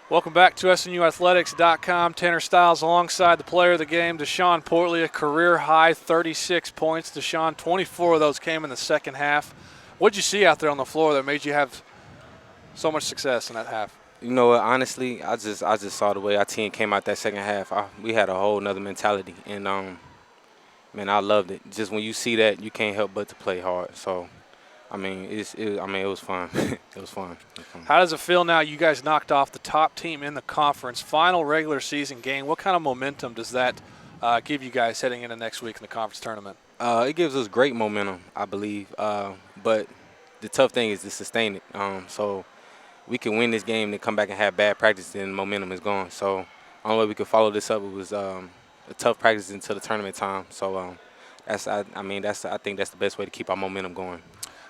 Welcome back to SNUathletics.com. Tanner Stiles alongside the player of the game, Deshaun Portley, a career-high 36 points. Deshaun, 24 of those came in the second half. What did you see out there on the floor that made you have so much success in that half? You know what, honestly, I just saw the way our team came out that second half. We had a whole nother mentality, and, man, I loved it. Just when you see that, you can't help but to play hard. So, I mean, it was fun. It was fun. How does it feel now you guys knocked off the top team in the conference, final regular season game? What kind of momentum does that give you guys heading into next week in the conference tournament? It gives us great momentum, I believe. But the tough thing is to sustain it. So we can win this game and come back and have bad practice, and momentum is gone. So the only way we could follow this up was a tough practice until the tournament time. So I think that's the best way to keep our momentum going.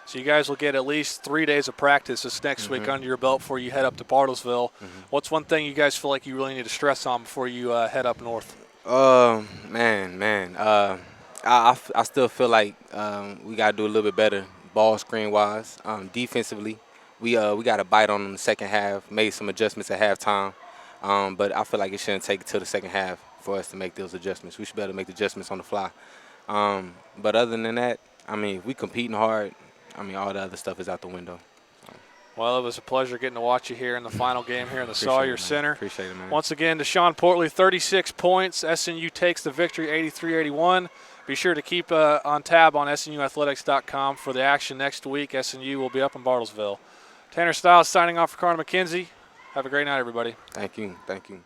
So you guys will get at least 3 days of practice this next week under your belt before you head up to Bartlesville. What's one thing you guys feel like you really need to stress on before you head up north? I still feel like we got to do a little bit better ball screen wise. Defensively, we got a bite on them in the second half, made some adjustments at halftime. But I feel like it shouldn't take till the second half for us to make those adjustments. We should be able to make the adjustments on the fly. But other than that, I mean, if we competing hard, I mean, all the other stuff is out the window. Well, it was a pleasure getting to watch you here in the final game here in the Sawyer Center. Appreciate it, man. Once again, Deshaun Portley, 36 points. SNU takes the victory, 83-81. Be sure to keep on tab on SNUathletics.com for the action next week. SNU will be up in Bartlesville. Tanner Stiles signing off for Connor McKenzie. Have a great night, everybody. Thank you. Thank you.